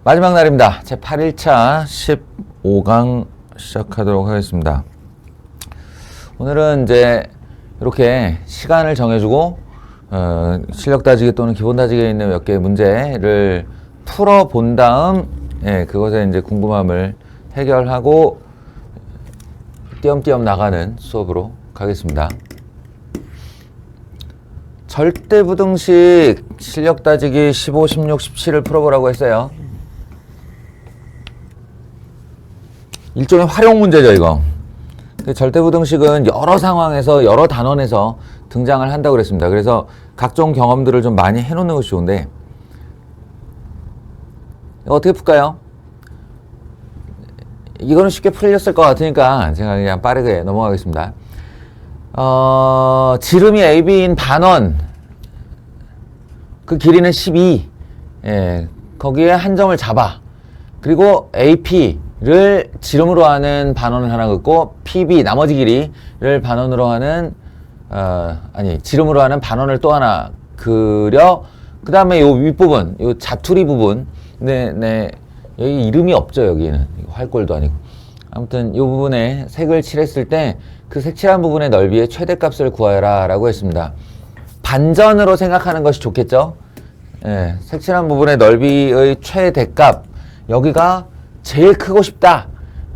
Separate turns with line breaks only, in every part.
마지막 날입니다. 제 8일차 15강 시작하도록 하겠습니다. 오늘은 이제 이렇게 시간을 정해주고 실력 따지기 또는 기본 따지기에 있는 몇 개의 문제를 풀어본 다음 그것에 이제 궁금함을 해결하고 띄엄띄엄 나가는 수업으로 가겠습니다. 절대부등식 실력 따지기 15, 16, 17을 풀어보라고 했어요. 일종의 활용 문제죠, 이거. 절대부등식은 여러 상황에서, 여러 단원에서 등장을 한다고 그랬습니다. 그래서 각종 경험들을 좀 많이 해놓는 것이 좋은데, 어떻게 풀까요? 이거는 쉽게 풀렸을 것 같으니까 제가 그냥 빠르게 넘어가겠습니다. 지름이 AB인 반원, 그 길이는 12. 거기에 한 점을 잡아. 그리고 AP를 지름으로 하는 반원을 하나 긋고, PB, 나머지 길이를 반원으로 하는, 지름으로 하는 반원을 또 하나 그려. 그 다음에 요 윗부분, 요 자투리 부분. 여기 이름이 없죠, 여기는. 활골도 아니고. 아무튼 요 부분에 색을 칠했을 때 그 색칠한 부분의 넓이의 최대값을 구하라 라고 했습니다. 반전으로 생각하는 것이 좋겠죠. 색칠한 부분의 넓이의 최대값, 여기가 제일 크고 싶다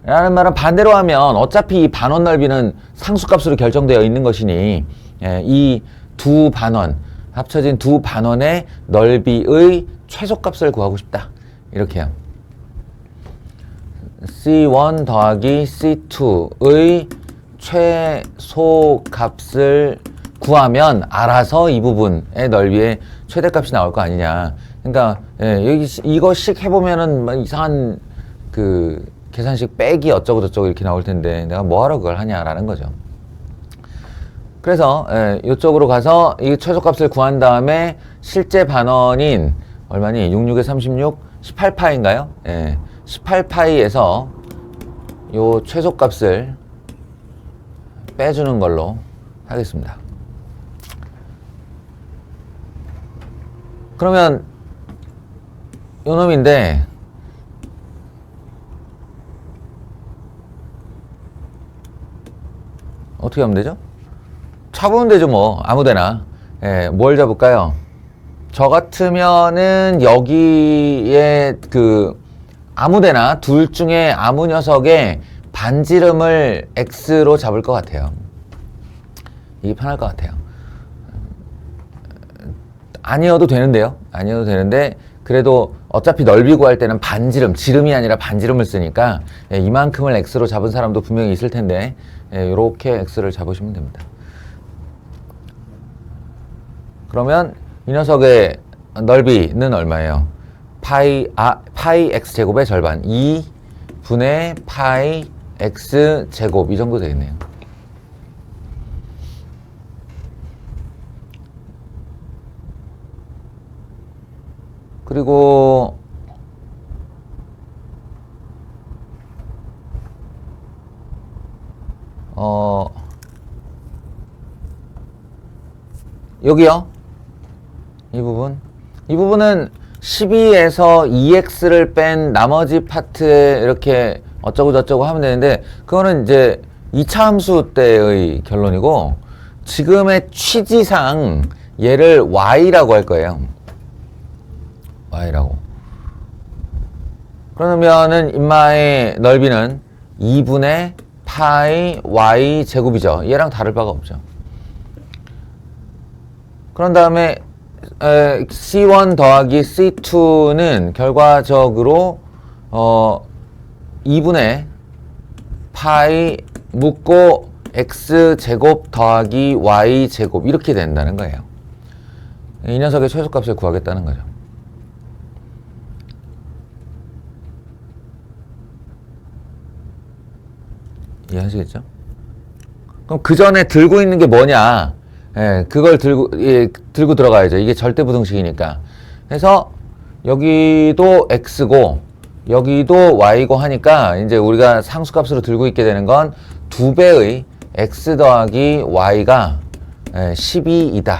라는 말은 반대로 하면 어차피 이 반원 넓이는 상수값으로 결정되어 있는 것이니 이 두 반원, 합쳐진 두 반원의 넓이의 최소값을 구하고 싶다, 이렇게 해요. C1 더하기 C2의 최소값을 구하면 알아서 이 부분의 넓이의 최대값이 나올 거 아니냐. 그러니까 여기 이거씩 해보면은 막 이상한 그 계산식 빼기 어쩌고 저쩌고 이렇게 나올 텐데 내가 뭐하러 그걸 하냐라는 거죠. 그래서 이쪽으로 가서 이 최소값을 구한 다음에 실제 반원인 얼마니? 66에 36, 18파인가요? 18파이에서 요 최소값을 빼주는 걸로 하겠습니다. 그러면 요 놈인데 어떻게 하면 되죠? 잡으면 되죠, 뭐. 아무데나. 뭘 잡을까요? 저 같으면은 여기에 아무데나 둘 중에 아무 녀석의 반지름을 X로 잡을 것 같아요. 이게 편할 것 같아요. 아니어도 되는데요. 아니어도 되는데 그래도 어차피 넓이 구할 때는 반지름, 지름이 아니라 반지름을 쓰니까 이만큼을 X로 잡은 사람도 분명히 있을 텐데 이렇게 X를 잡으시면 됩니다. 그러면 이 녀석의 넓이는 얼마예요? 파이 X제곱의 절반, 2분의 파이 X제곱, 이 정도 되겠네요. 그리고 여기요. 이 부분은 12에서 2x를 뺀 나머지 파트에 이렇게 어쩌고 저쩌고 하면 되는데, 그거는 이제 2차 함수 때의 결론이고, 지금의 취지상 얘를 y라고 할 거예요. y라고. 그러면은 인마의 넓이는 2분의 파이 y 제곱이죠. 얘랑 다를 바가 없죠. 그런 다음에 C1 더하기 C2는 결과적으로 2분의 파이 묶고 X제곱 더하기 Y제곱 이렇게 된다는 거예요. 이 녀석의 최소값을 구하겠다는 거죠. 이해하시겠죠? 그럼 그 전에 들고 있는 게 뭐냐? 그걸 들고 들어가야죠. 이게 절대부등식이니까. 그래서 여기도 X고 여기도 Y고 하니까 이제 우리가 상수값으로 들고 있게 되는 건 2배의 X 더하기 Y가 12이다.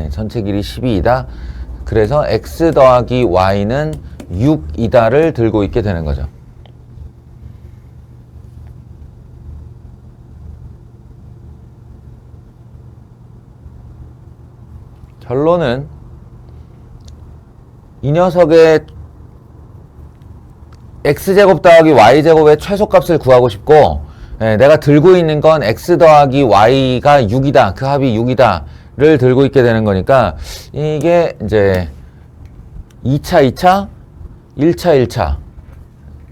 전체 길이 12이다. 그래서 x 더하기 y는 6이다를 들고 있게 되는 거죠. 결론은 이 녀석의 x제곱 더하기 y제곱의 최소값을 구하고 싶고, 내가 들고 있는 건 x 더하기 y가 6이다, 그 합이 6이다 를 들고 있게 되는 거니까, 이게 이제 2차 2차 1차 1차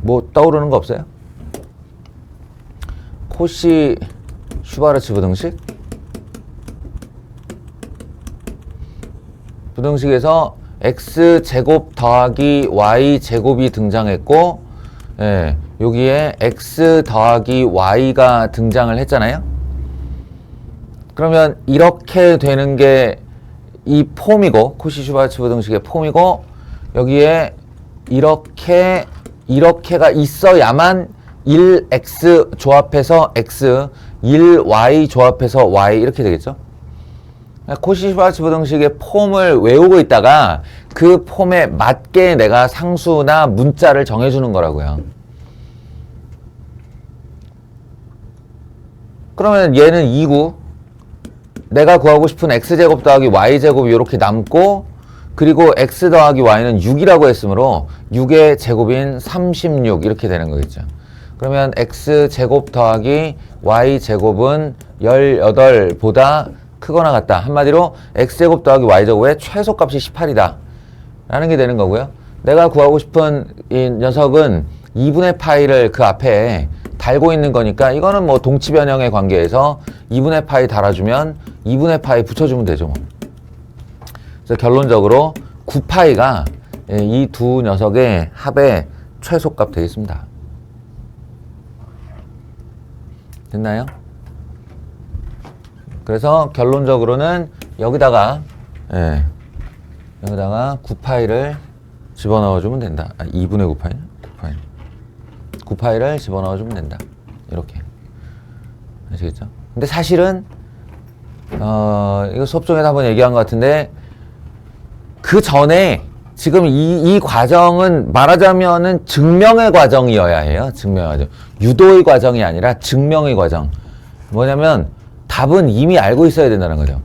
뭐 떠오르는 거 없어요? 코시 슈바르츠 부등식에서 x제곱 더하기 y제곱이 등장했고, 여기에 x 더하기 y가 등장을 했잖아요. 그러면 이렇게 되는 게 이 폼이고, 코시 슈바르츠 부등식의 폼이고, 여기에 이렇게가 있어야만 1x 조합해서 x, 1y 조합해서 y 이렇게 되겠죠. 코시 슈바르츠 부등식의 폼을 외우고 있다가 그 폼에 맞게 내가 상수나 문자를 정해주는 거라고요. 그러면 얘는 2고, 내가 구하고 싶은 x제곱 더하기 y제곱이 이렇게 남고, 그리고 x 더하기 y는 6이라고 했으므로 6의 제곱인 36 이렇게 되는 거겠죠. 그러면 x제곱 더하기 y제곱은 18보다 크거나 같다. 한마디로 x제곱 더하기 y제곱의 최소값이 18이다 라는 게 되는 거고요. 내가 구하고 싶은 이 녀석은 2분의 파이를 그 앞에 달고 있는 거니까, 이거는 뭐 동치변형의 관계에서 2분의 파이 달아주면 2분의 파이 붙여주면 되죠. 그래서 결론적으로 9파이가 이 두 녀석의 합의 최소값 되겠습니다. 됐나요? 그래서 결론적으로는 여기다가 9파이를 집어넣어주면 된다. 2분의 9파이? 9파이를 집어넣어주면 된다. 이렇게. 아시겠죠? 근데 사실은 이거 수업 중에도 한번 얘기한 것 같은데, 그 전에 지금 이 과정은 말하자면은 증명의 과정이어야 해요. 증명의 과정. 유도의 과정이 아니라 증명의 과정. 뭐냐면 답은 이미 알고 있어야 된다는 거죠.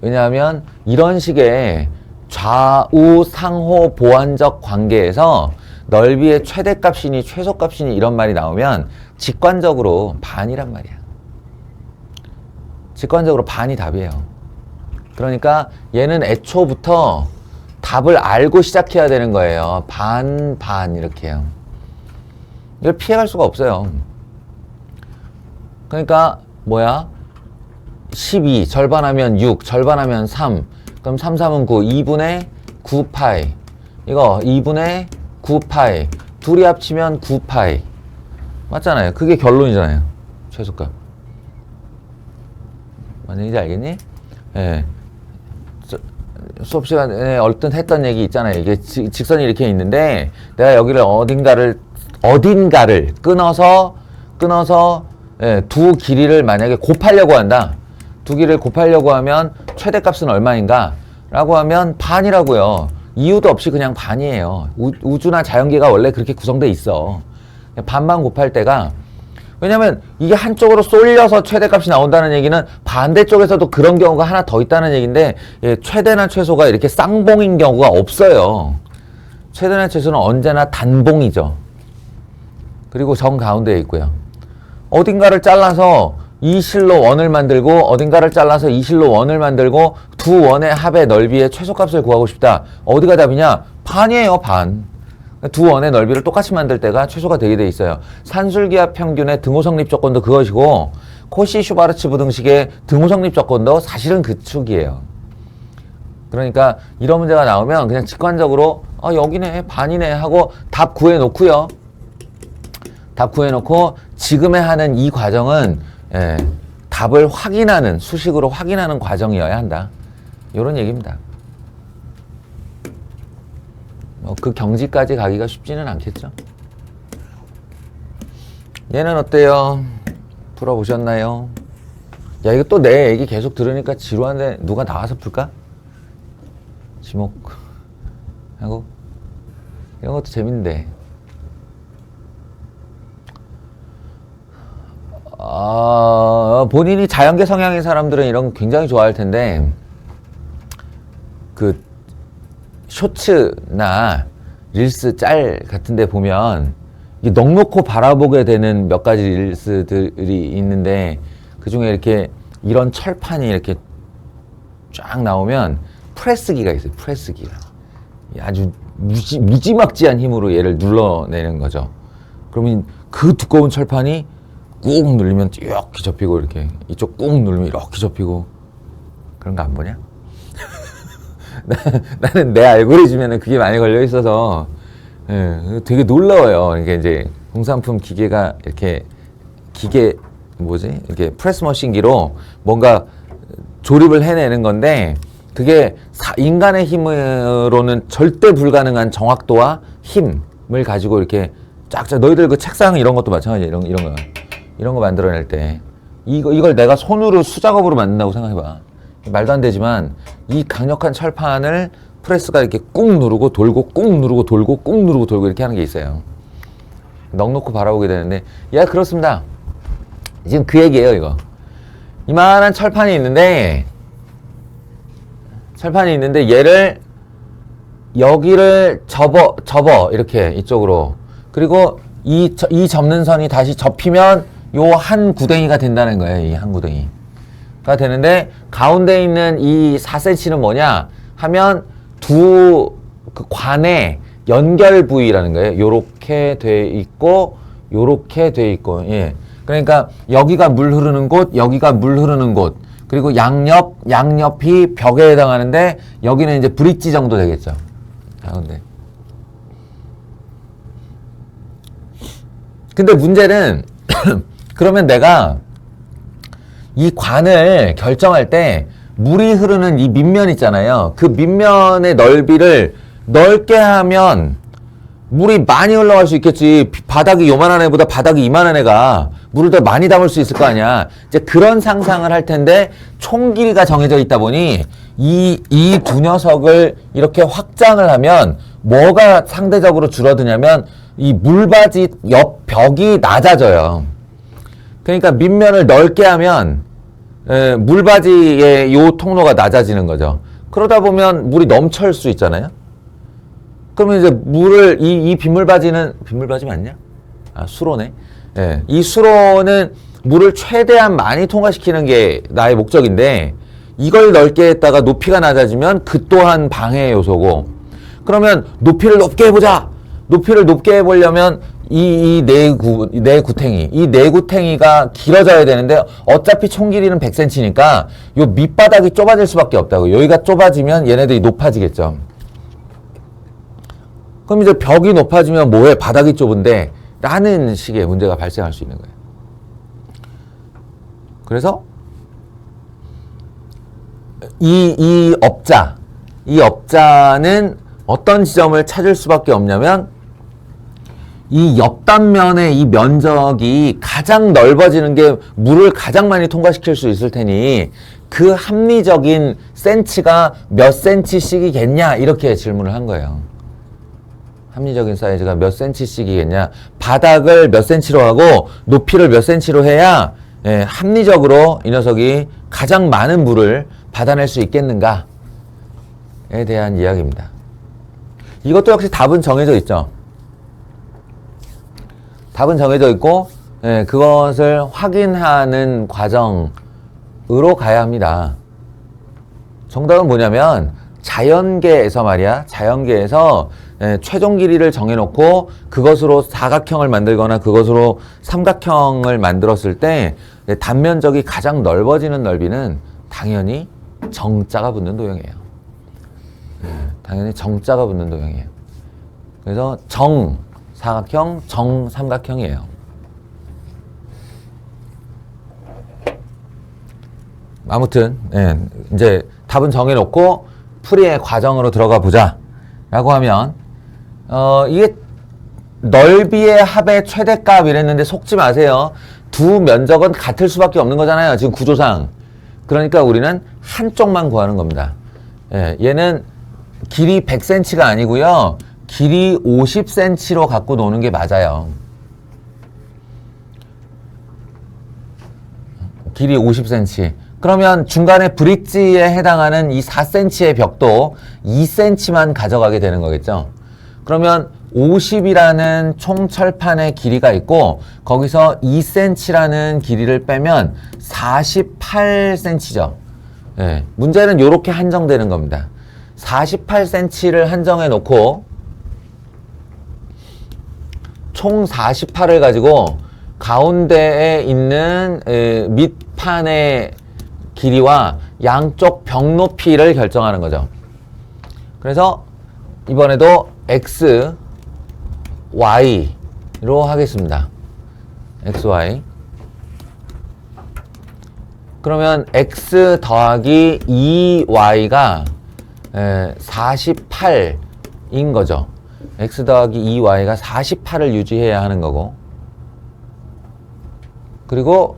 왜냐하면 이런 식의 좌우 상호 보완적 관계에서 넓이의 최대값이니 최소값이니 이런 말이 나오면 직관적으로 반이란 말이야. 직관적으로 반이 답이에요. 그러니까 얘는 애초부터 답을 알고 시작해야 되는 거예요. 반 이렇게요. 이걸 피해갈 수가 없어요. 그러니까 뭐야? 12 절반하면 6 절반하면 3, 그럼 3, 3은 9, 2분의 9파이, 이거 2분의 9파이, 둘이 합치면 9파이 맞잖아요. 그게 결론이잖아요. 최소값. 맞는지 알겠니? 예. 수업 시간에 얼른 했던 얘기 있잖아요. 이게 직선이 이렇게 있는데, 내가 여기를 어딘가를 끊어서 두 길이를 만약에 곱하려고 한다. 두 길이를 곱하려고 하면 최대값은 얼마인가? 라고 하면 반이라고요. 이유도 없이 그냥 반이에요. 우주나 자연계가 원래 그렇게 구성돼 있어. 반만 곱할 때가, 왜냐면 이게 한쪽으로 쏠려서 최대값이 나온다는 얘기는 반대쪽에서도 그런 경우가 하나 더 있다는 얘기인데, 최대나 최소가 이렇게 쌍봉인 경우가 없어요. 최대나 최소는 언제나 단봉이죠. 그리고 정 가운데에 있고요. 어딘가를 잘라서 이 실로 원을 만들고, 어딘가를 잘라서 이 실로 원을 만들고, 두 원의 합의 넓이의 최소값을 구하고 싶다. 어디가 답이냐? 반이에요, 반. 두 원의 넓이를 똑같이 만들 때가 최소가 되게 돼 있어요. 산술기하 평균의 등호성립 조건도 그것이고, 코시 슈바르츠 부등식의 등호성립 조건도 사실은 그 축이에요. 그러니까 이런 문제가 나오면 그냥 직관적으로 여기네, 반이네 하고 답 구해놓고요. 답 구해놓고 지금에 하는 이 과정은 답을 확인하는, 수식으로 확인하는 과정이어야 한다. 이런 얘기입니다. 그 경지까지 가기가 쉽지는 않겠죠. 얘는 어때요? 풀어보셨나요? 야, 이거 또 내 얘기 계속 들으니까 지루한데 누가 나와서 풀까? 지목하고 이런 것도 재밌는데 본인이 자연계 성향인 사람들은 이런 거 굉장히 좋아할 텐데 그 쇼츠나 릴스 짤 같은 데 보면 이게 넋놓고 바라보게 되는 몇 가지 릴스들이 있는데 그 중에 이렇게 이런 철판이 이렇게 쫙 나오면 프레스기가 있어요. 프레스기가 아주 무지막지한 힘으로 얘를 눌러내는 거죠. 그러면 그 두꺼운 철판이 꾹 눌리면 이렇게 접히고 이렇게 이쪽 꾹 누르면 이렇게 접히고 그런 거 안 보냐? 나는 내 알고리즘에는 그게 많이 걸려 있어서 되게 놀라워요. 이게 이제 공산품 기계가 이렇게 이렇게 프레스 머신기로 뭔가 조립을 해내는 건데 그게 인간의 힘으로는 절대 불가능한 정확도와 힘을 가지고 이렇게 쫙쫙 너희들 그 책상 이런 것도 마찬가지야. 이런 거 만들어낼 때 이걸 내가 손으로 수작업으로 만든다고 생각해봐. 말도 안 되지만 이 강력한 철판을 프레스가 이렇게 꾹 누르고 돌고 꾹 누르고 돌고 꾹 누르고 돌고 이렇게 하는 게 있어요. 넋놓고 바라보게 되는데 그렇습니다. 지금 그 얘기예요. 이거 이만한 철판이 있는데 얘를 여기를 접어 이렇게 이쪽으로 그리고 이 접는 선이 다시 접히면 요 한 구덩이가 된다는 거예요. 이 한 구덩이가 되는데 가운데 있는 이 4cm는 뭐냐 하면 두 그 관의 연결 부위라는 거예요. 요렇게 돼 있고 요렇게 돼 있고 예. 그러니까 여기가 물 흐르는 곳, 여기가 물 흐르는 곳, 그리고 양옆이 벽에 해당하는데 여기는 이제 브릿지 정도 되겠죠. 근데 문제는 그러면 내가 이 관을 결정할 때 물이 흐르는 이 밑면 있잖아요. 그 밑면의 넓이를 넓게 하면 물이 많이 흘러갈 수 있겠지. 바닥이 요만한 애보다 바닥이 이만한 애가 물을 더 많이 담을 수 있을 거 아니야. 이제 그런 상상을 할 텐데 총 길이가 정해져 있다 보니 이 두 녀석을 이렇게 확장을 하면 뭐가 상대적으로 줄어드냐면 이 물바지 옆 벽이 낮아져요. 그러니까 밑면을 넓게 하면 물바지의 요 통로가 낮아지는 거죠. 그러다 보면 물이 넘쳐올 수 있잖아요. 그러면 이제 물을 이 빗물바지는 빗물바지 맞냐? 수로네. 예. 이 수로는 물을 최대한 많이 통과시키는 게 나의 목적인데 이걸 넓게 했다가 높이가 낮아지면 그 또한 방해 요소고 그러면 높이를 높게 해보자. 높이를 높게 해보려면 이 내구탱이가 길어져야 되는데 어차피 총 길이는 100cm니까 요 밑바닥이 좁아질 수밖에 없다고. 여기가 좁아지면 얘네들이 높아지겠죠. 그럼 이제 벽이 높아지면 뭐해? 바닥이 좁은데 라는 식의 문제가 발생할 수 있는 거예요. 그래서 이 업자는 어떤 지점을 찾을 수밖에 없냐면 이 옆단면의 이 면적이 가장 넓어지는 게 물을 가장 많이 통과시킬 수 있을 테니 그 합리적인 센치가 몇 센치씩이겠냐 이렇게 질문을 한 거예요. 합리적인 사이즈가 몇 센치씩이겠냐. 바닥을 몇 센치로 하고 높이를 몇 센치로 해야 합리적으로 이 녀석이 가장 많은 물을 받아낼 수 있겠는가에 대한 이야기입니다. 이것도 역시 답은 정해져 있죠. 답은 정해져 있고 그것을 확인하는 과정으로 가야 합니다. 정답은 뭐냐면 자연계에서 말이야. 자연계에서 최종 길이를 정해놓고 그것으로 사각형을 만들거나 그것으로 삼각형을 만들었을 때 단면적이 가장 넓어지는 넓이는 당연히 정자가 붙는 도형이에요. 당연히 정자가 붙는 도형이에요. 그래서 정사각형, 정삼각형이에요. 아무튼 이제 답은 정해놓고 풀이의 과정으로 들어가 보자 라고 하면 이게 넓이의 합의 최대값 이랬는데 속지 마세요. 두 면적은 같을 수밖에 없는 거잖아요. 지금 구조상. 그러니까 우리는 한쪽만 구하는 겁니다. 얘는 길이 100cm가 아니고요. 길이 50cm로 갖고 노는 게 맞아요. 길이 50cm. 그러면 중간에 브릿지에 해당하는 이 4cm의 벽도 2cm만 가져가게 되는 거겠죠. 그러면 50이라는 총 철판의 길이가 있고 거기서 2cm라는 길이를 빼면 48cm죠. 네, 문제는 이렇게 한정되는 겁니다. 48cm를 한정해 놓고 총 48을 가지고 가운데에 있는 밑판의 길이와 양쪽 벽 높이를 결정하는 거죠. 그래서 이번에도 x, y로 하겠습니다. x, y. 그러면 x 더하기 2y가 48인 거죠. x 더하기 2y가 48을 유지해야 하는 거고, 그리고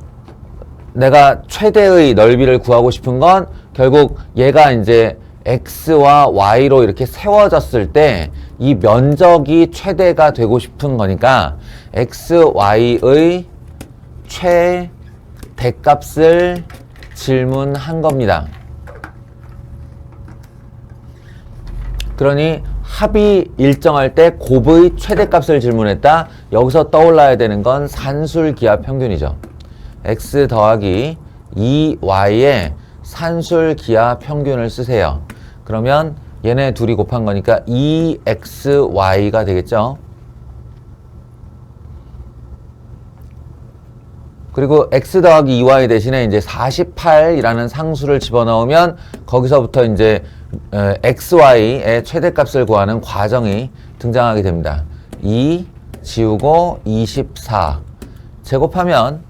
내가 최대의 넓이를 구하고 싶은 건 결국 얘가 이제 x와 y로 이렇게 세워졌을 때 이 면적이 최대가 되고 싶은 거니까 x, y의 최대값을 질문한 겁니다. 그러니 합이 일정할 때 곱의 최대값을 질문했다. 여기서 떠올라야 되는 건 산술기하 평균이죠. x 더하기 2y의 산술기하 평균을 쓰세요. 그러면 얘네 둘이 곱한 거니까 2xy가 되겠죠. 그리고 x 더하기 2y 대신에 이제 48이라는 상수를 집어넣으면 거기서부터 이제 xy의 최대값을 구하는 과정이 등장하게 됩니다. 2 지우고 24 제곱하면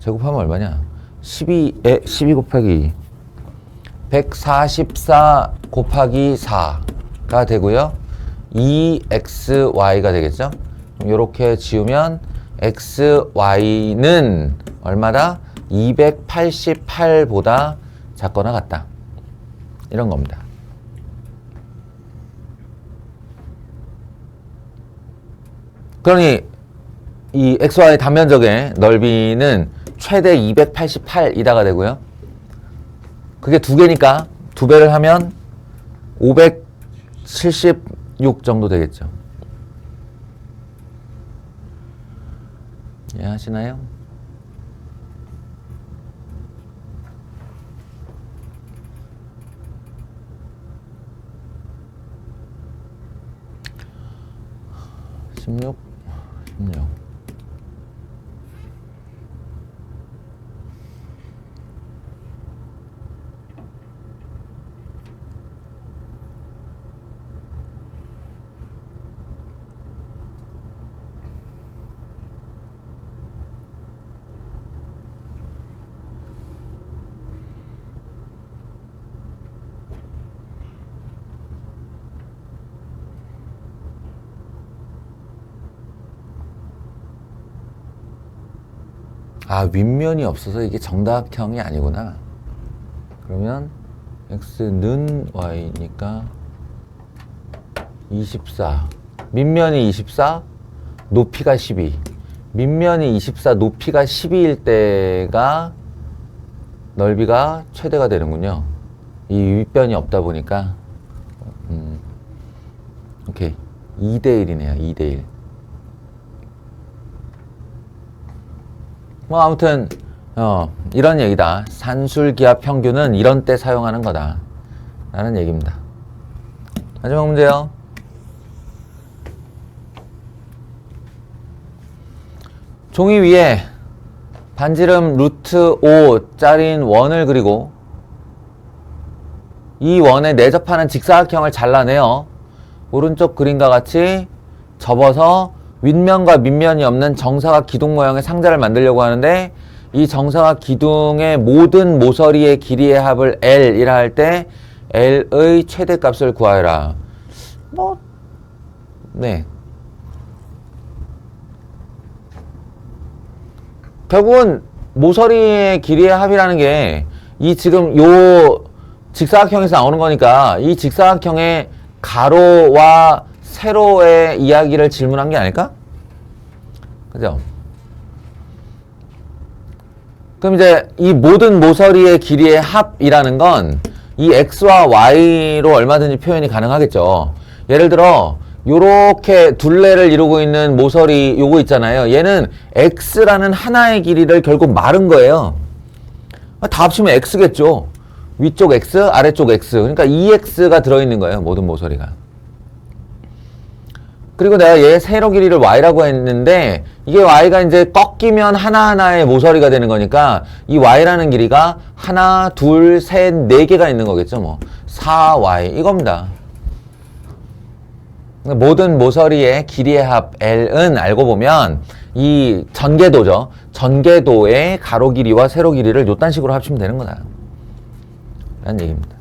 제곱하면 얼마냐? 12 곱하기 2 144 곱하기 4가 되고요. 2xy가 되겠죠? 이렇게 지우면 xy는 얼마다? 288보다 작거나 같다. 이런 겁니다. 그러니 이 xy 단면적의 넓이는 최대 288이다가 되고요. 그게 두 개니까 두 배를 하면 576 정도 되겠죠. 이해하시나요? (16) 아, 윗면이 없어서 이게 정다각형이 아니구나. 그러면 x는 y니까 24. 밑면이 24, 높이가 12. 밑면이 24, 높이가 12일 때가 넓이가 최대가 되는군요. 이 윗변이 없다 보니까. 오케이. 2대1이네요. 2대1. 뭐 아무튼 이런 얘기다. 산술기하 평균은 이런 때 사용하는 거다 라는 얘기입니다. 마지막 문제요. 종이 위에 반지름 루트 5짜리인 원을 그리고 이 원에 내접하는 직사각형을 잘라내어 오른쪽 그림과 같이 접어서 윗면과 밑면이 없는 정사각 기둥 모양의 상자를 만들려고 하는데 이 정사각 기둥의 모든 모서리의 길이의 합을 L이라 할 때 L의 최대값을 구하여라. 네. 결국은 모서리의 길이의 합이라는 게 이 지금 요 직사각형에서 나오는 거니까 이 직사각형의 가로와 세로의 이야기를 질문한 게 아닐까? 그죠? 그럼 이제 이 모든 모서리의 길이의 합이라는 건 이 x와 y로 얼마든지 표현이 가능하겠죠. 예를 들어 요렇게 둘레를 이루고 있는 모서리 요거 있잖아요. 얘는 x라는 하나의 길이를 결국 마른 거예요. 다 합치면 x겠죠. 위쪽 x, 아래쪽 x. 그러니까 2x가 들어있는 거예요. 모든 모서리가. 그리고 내가 얘 세로 길이를 y라고 했는데 이게 y가 이제 꺾이면 하나하나의 모서리가 되는 거니까 이 y라는 길이가 하나, 둘, 셋, 네 개가 있는 거겠죠. 뭐 4y 이겁니다. 모든 모서리의 길이의 합 L은 알고 보면 이 전개도죠. 전개도의 가로 길이와 세로 길이를 요딴 식으로 합치면 되는 거다. 라는 얘기입니다.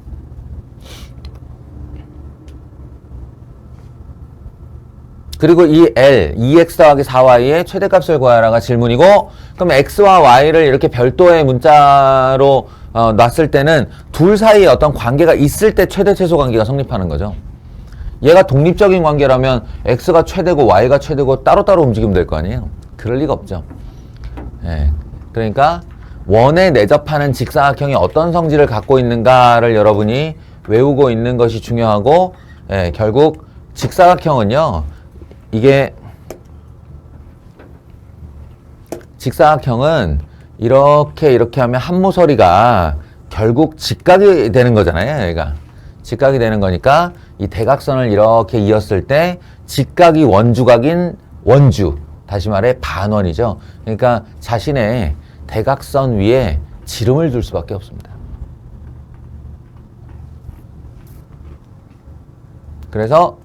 그리고 이 L, 2x 더하기 4y의 최대값을 구하라가 질문이고, 그럼 x와 y를 이렇게 별도의 문자로 놨을 때는 둘 사이에 어떤 관계가 있을 때 최대 최소 관계가 성립하는 거죠. 얘가 독립적인 관계라면 x가 최대고 y가 최대고 따로따로 움직이면 될 거 아니에요. 그럴 리가 없죠. 예. 그러니까 원에 내접하는 직사각형이 어떤 성질을 갖고 있는가를 여러분이 외우고 있는 것이 중요하고, 예, 결국 직사각형은요, 이게 직사각형은 이렇게 하면 한 모서리가 결국 직각이 되는 거잖아요. 얘가 직각이 되는 거니까 이 대각선을 이렇게 이었을 때 직각이 원주각인 원주, 다시 말해 반원이죠. 그러니까 자신의 대각선 위에 지름을 둘 수밖에 없습니다. 그래서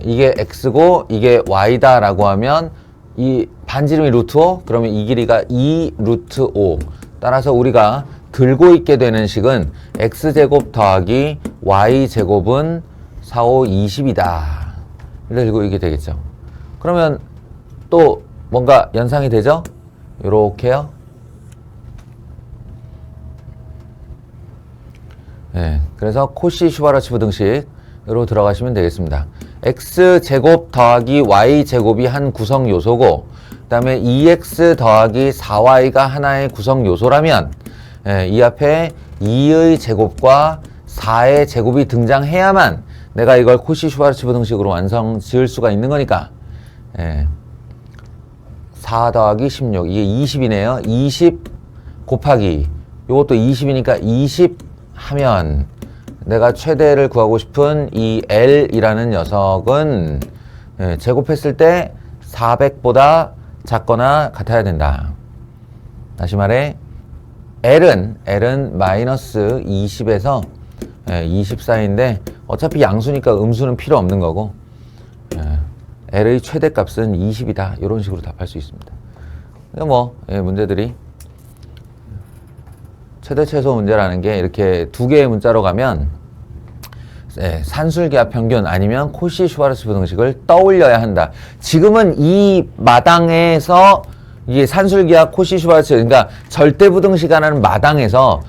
이게 x고 이게 y다라고 하면 이 반지름이 루트 5, 그러면 이 길이가 2 루트 5. 따라서 우리가 들고 있게 되는 식은 x제곱 더하기 y제곱은 4, 5, 20이다. 이렇게 들고 있게 되겠죠. 그러면 또 뭔가 연상이 되죠? 요렇게요. 네, 그래서 코시-슈바르츠 부등식으로 들어가시면 되겠습니다. x제곱 더하기 y제곱이 한 구성 요소고, 그 다음에 2x 더하기 4y가 하나의 구성 요소라면, 예, 이 앞에 2의 제곱과 4의 제곱이 등장해야만 내가 이걸 코시-슈바르츠 부등식으로 완성 지을 수가 있는 거니까, 예, 4 더하기 16, 이게 20이네요. 20 곱하기 요것도 20이니까 20 하면 내가 최대를 구하고 싶은 이 L이라는 녀석은, 예, 제곱했을 때 400보다 작거나 같아야 된다. 다시 말해 L은 마이너스 20에서 24인데 어차피 양수니까 음수는 필요 없는 거고, L의 최대값은 20이다. 이런 식으로 답할 수 있습니다. 뭐 문제들이 최대 최소 문제라는 게 이렇게 두 개의 문자로 가면 산술기하 평균 아니면 코시-슈바르츠 부등식을 떠올려야 한다. 지금은 이 마당에서 이게 산술기하 코시-슈바르츠, 그러니까 절대부등식이라는 마당에서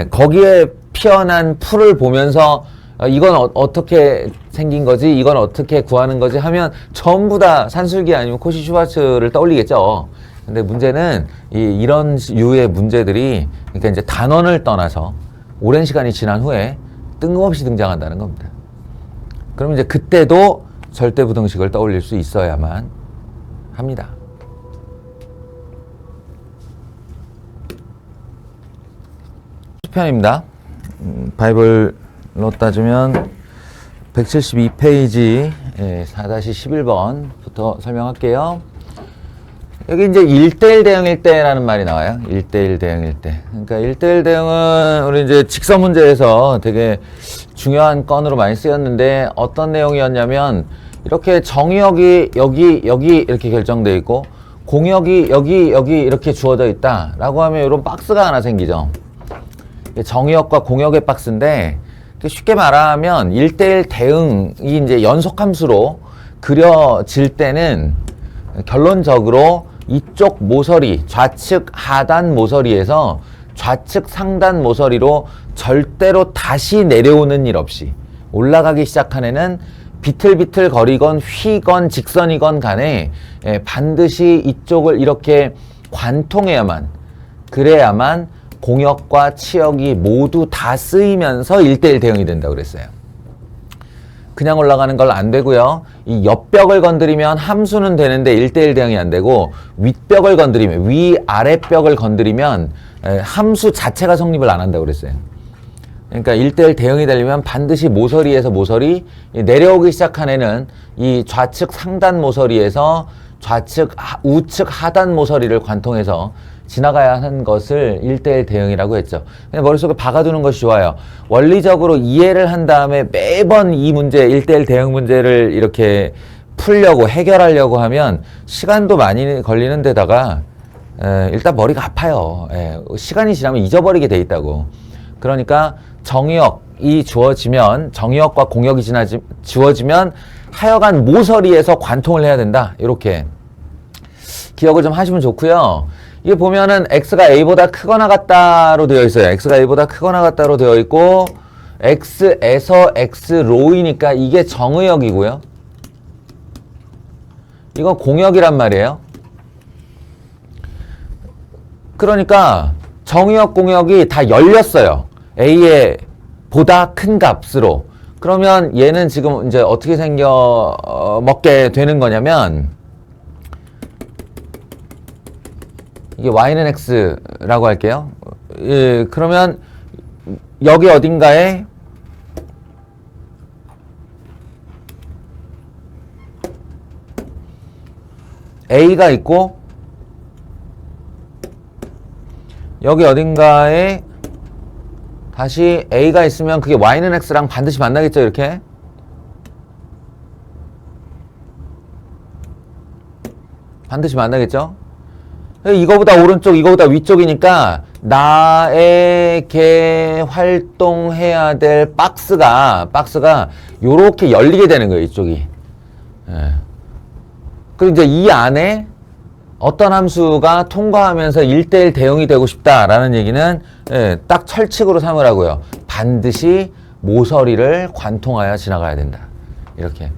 거기에 피어난 풀을 보면서 이건 어떻게 생긴 거지? 이건 어떻게 구하는 거지? 하면 전부 다 산술기하 아니면 코시-슈바르츠를 떠올리겠죠. 근데 문제는 이런 유의 문제들이, 그러니까 이제 단원을 떠나서 오랜 시간이 지난 후에 뜬금없이 등장한다는 겁니다. 그럼 이제 그때도 절대부등식을 떠올릴 수 있어야만 합니다. 시편입니다. 바이블로 따지면 172페이지 4-11번부터 설명할게요. 여기 이제 1대1 대응 1대라는 말이 나와요. 1대1 대응 1대. 그러니까 1대1 대응은 우리 이제 직선 문제에서 되게 중요한 건으로 많이 쓰였는데, 어떤 내용이었냐면 이렇게 정의역이 여기 이렇게 결정되어 있고 공역이 여기 이렇게 주어져 있다라고 하면 이런 박스가 하나 생기죠. 정의역과 공역의 박스인데, 쉽게 말하면 1대1 대응이 이제 연속함수로 그려질 때는 결론적으로 이쪽 모서리, 좌측 하단 모서리에서 좌측 상단 모서리로 절대로 다시 내려오는 일 없이 올라가기 시작한 애는 비틀비틀 거리건 휘건 직선이건 간에 반드시 이쪽을 이렇게 관통해야만, 그래야만 공역과 치역이 모두 다 쓰이면서 1대1 대응이 된다고 그랬어요. 그냥 올라가는 걸 안 되고요. 이 옆벽을 건드리면 함수는 되는데 1대1 대응이 안 되고, 윗벽을 건드리면, 위아랫벽을 건드리면 함수 자체가 성립을 안 한다고 그랬어요. 그러니까 1대1 대응이 되려면 반드시 모서리에서 모서리, 내려오기 시작한 애는 이 좌측 상단 모서리에서 좌측 우측 하단 모서리를 관통해서 지나가야 하는 것을 1대1 대응이라고 했죠. 그냥 머릿속에 박아두는 것이 좋아요. 원리적으로 이해를 한 다음에 매번 이 문제, 1대1 대응 문제를 이렇게 풀려고, 해결하려고 하면 시간도 많이 걸리는 데다가 일단 머리가 아파요. 시간이 지나면 잊어버리게 돼 있다고. 그러니까 정의역이 주어지면, 정의역과 공역이 주어지면 하여간 모서리에서 관통을 해야 된다. 이렇게 기억을 좀 하시면 좋고요. 이게 보면은 x가 a보다 크거나 같다로 되어 있어요. x가 a보다 크거나 같다로 되어 있고, x에서 x로이니까 이게 정의역이고요. 이건 공역이란 말이에요. 그러니까 정의역, 공역이 다 열렸어요. a의 보다 큰 값으로. 그러면 얘는 지금 이제 어떻게 먹게 되는 거냐면, 이게 y는 x라고 할게요. 그러면 여기 어딘가에 a가 있고, 여기 어딘가에 다시 a가 있으면 그게 y는 x랑 반드시 만나겠죠, 이렇게. 반드시 만나겠죠. 이거보다 오른쪽, 이거보다 위쪽이니까 나에게 활동해야 될 박스가 요렇게 열리게 되는 거예요, 이쪽이. 그리고 이제 이 안에 어떤 함수가 통과하면서 1대1 대응이 되고 싶다라는 얘기는 딱 철칙으로 삼으라고요. 반드시 모서리를 관통하여 지나가야 된다. 이렇게.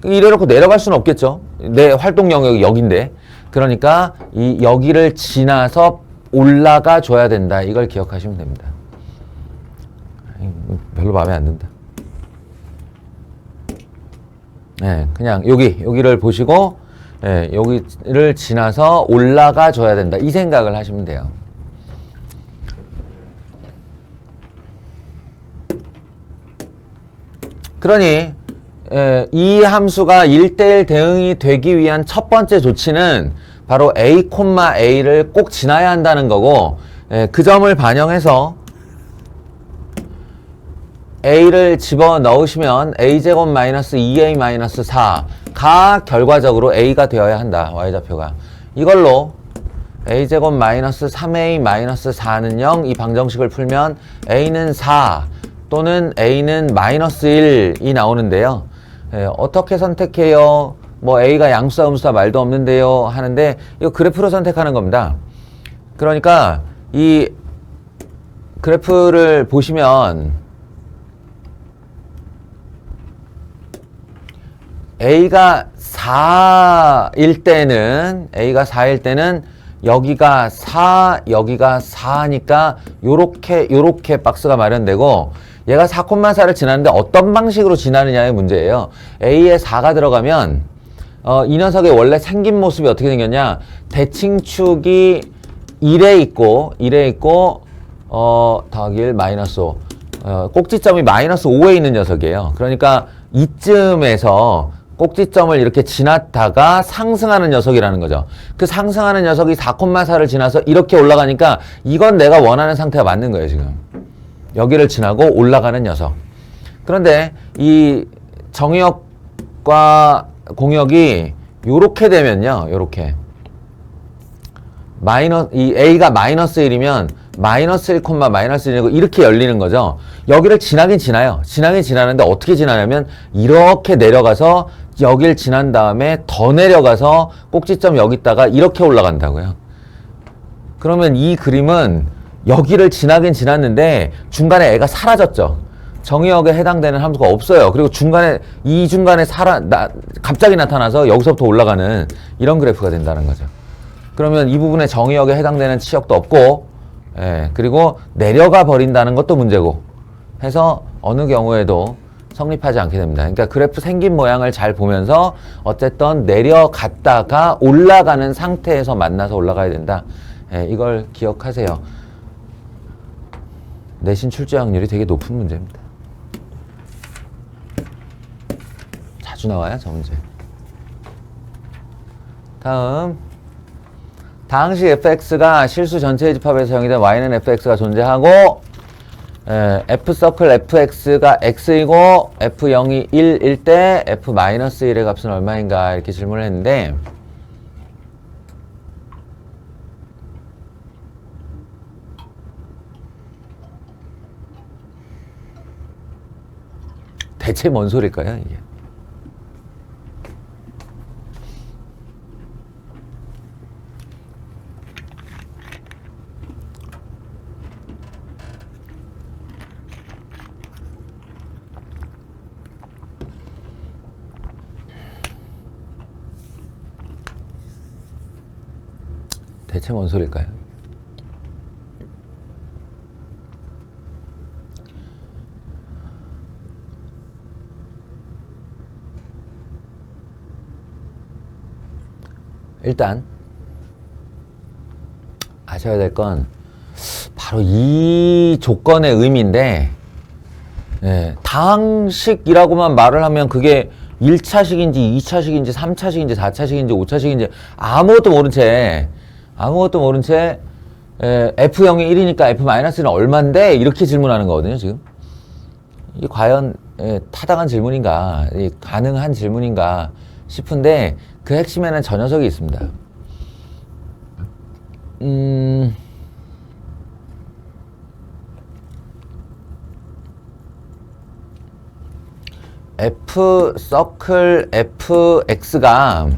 이래놓고 내려갈 수는 없겠죠. 내 활동 영역이 여긴데. 그러니까 이 여기를 지나서 올라가 줘야 된다. 이걸 기억하시면 됩니다. 별로 마음에 안 든다. 그냥 여기를 보시고, 여기를 지나서 올라가 줘야 된다. 이 생각을 하시면 돼요. 그러니 이 함수가 1대1 대응이 되기 위한 첫 번째 조치는 바로 a, a를 꼭 지나야 한다는 거고, 그 점을 반영해서 a를 집어넣으시면 a제곱 마이너스 2a 마이너스 4가 결과적으로 a가 되어야 한다. y좌표가. 이걸로 a제곱 마이너스 3a 마이너스 4는 0, 이 방정식을 풀면 a는 4 또는 a는 마이너스 1이 나오는데요. 어떻게 선택해요? 뭐 a가 양수다 음수다 말도 없는데요 하는데, 이거 그래프로 선택하는 겁니다. 그러니까 이 그래프를 보시면 a가 4일 때는 여기가 4, 여기가 4니까 요렇게 박스가 마련되고, 얘가 4,4를 지나는데 어떤 방식으로 지나느냐의 문제예요. a에 4가 들어가면 이 녀석의 원래 생긴 모습이 어떻게 생겼냐, 대칭축이 1에 있고 더하기 1 마이너스 5, 꼭지점이 마이너스 5에 있는 녀석이에요. 그러니까 이쯤에서 꼭지점을 이렇게 지났다가 상승하는 녀석이라는 거죠. 그 상승하는 녀석이 4,4를 지나서 이렇게 올라가니까 이건 내가 원하는 상태가 맞는 거예요, 지금. 여기를 지나고 올라가는 녀석. 그런데 이 정의역과 공역이 요렇게 되면요, 요렇게. 이 a가 마이너스 1이면 마이너스 1, 마이너스 1이고 이렇게 열리는 거죠. 여기를 지나긴 지나요. 지나긴 지나는데 어떻게 지나냐면 이렇게 내려가서 여길 지난 다음에 더 내려가서 꼭지점 여기 있다가 이렇게 올라간다고요. 그러면 이 그림은 여기를 지나긴 지났는데 중간에 애가 사라졌죠. 정의역에 해당되는 함수가 없어요. 그리고 이 중간에 갑자기 나타나서 여기서부터 올라가는 이런 그래프가 된다는 거죠. 그러면 이 부분에 정의역에 해당되는 치역도 없고, 그리고 내려가 버린다는 것도 문제고 해서 어느 경우에도 성립하지 않게 됩니다. 그러니까 그래프 생긴 모양을 잘 보면서 어쨌든 내려갔다가 올라가는 상태에서 만나서 올라가야 된다. 이걸 기억하세요. 내신 출제 확률이 되게 높은 문제입니다. 자주 나와요, 저 문제. 다음, 당시 fx가 실수 전체의 집합에서 사용된 y는 fx가 존재하고 f서클 fx가 x이고 f0이 1일 때 f-1의 값은 얼마인가 이렇게 질문을 했는데 대체 뭔 소릴까요, 이게? 대체 뭔 소릴까요? 일단 아셔야 될 건 바로 이 조건의 의미인데, 당식이라고만 말을 하면 그게 1차식인지 2차식인지 3차식인지 4차식인지 5차식인지 아무것도 모른 채 F0이 1이니까 F-는 얼만데? 이렇게 질문하는 거거든요, 지금. 이게 과연 타당한 질문인가, 가능한 질문인가 싶은데 그 핵심에는 저 녀석이 있습니다. F 서클 fx가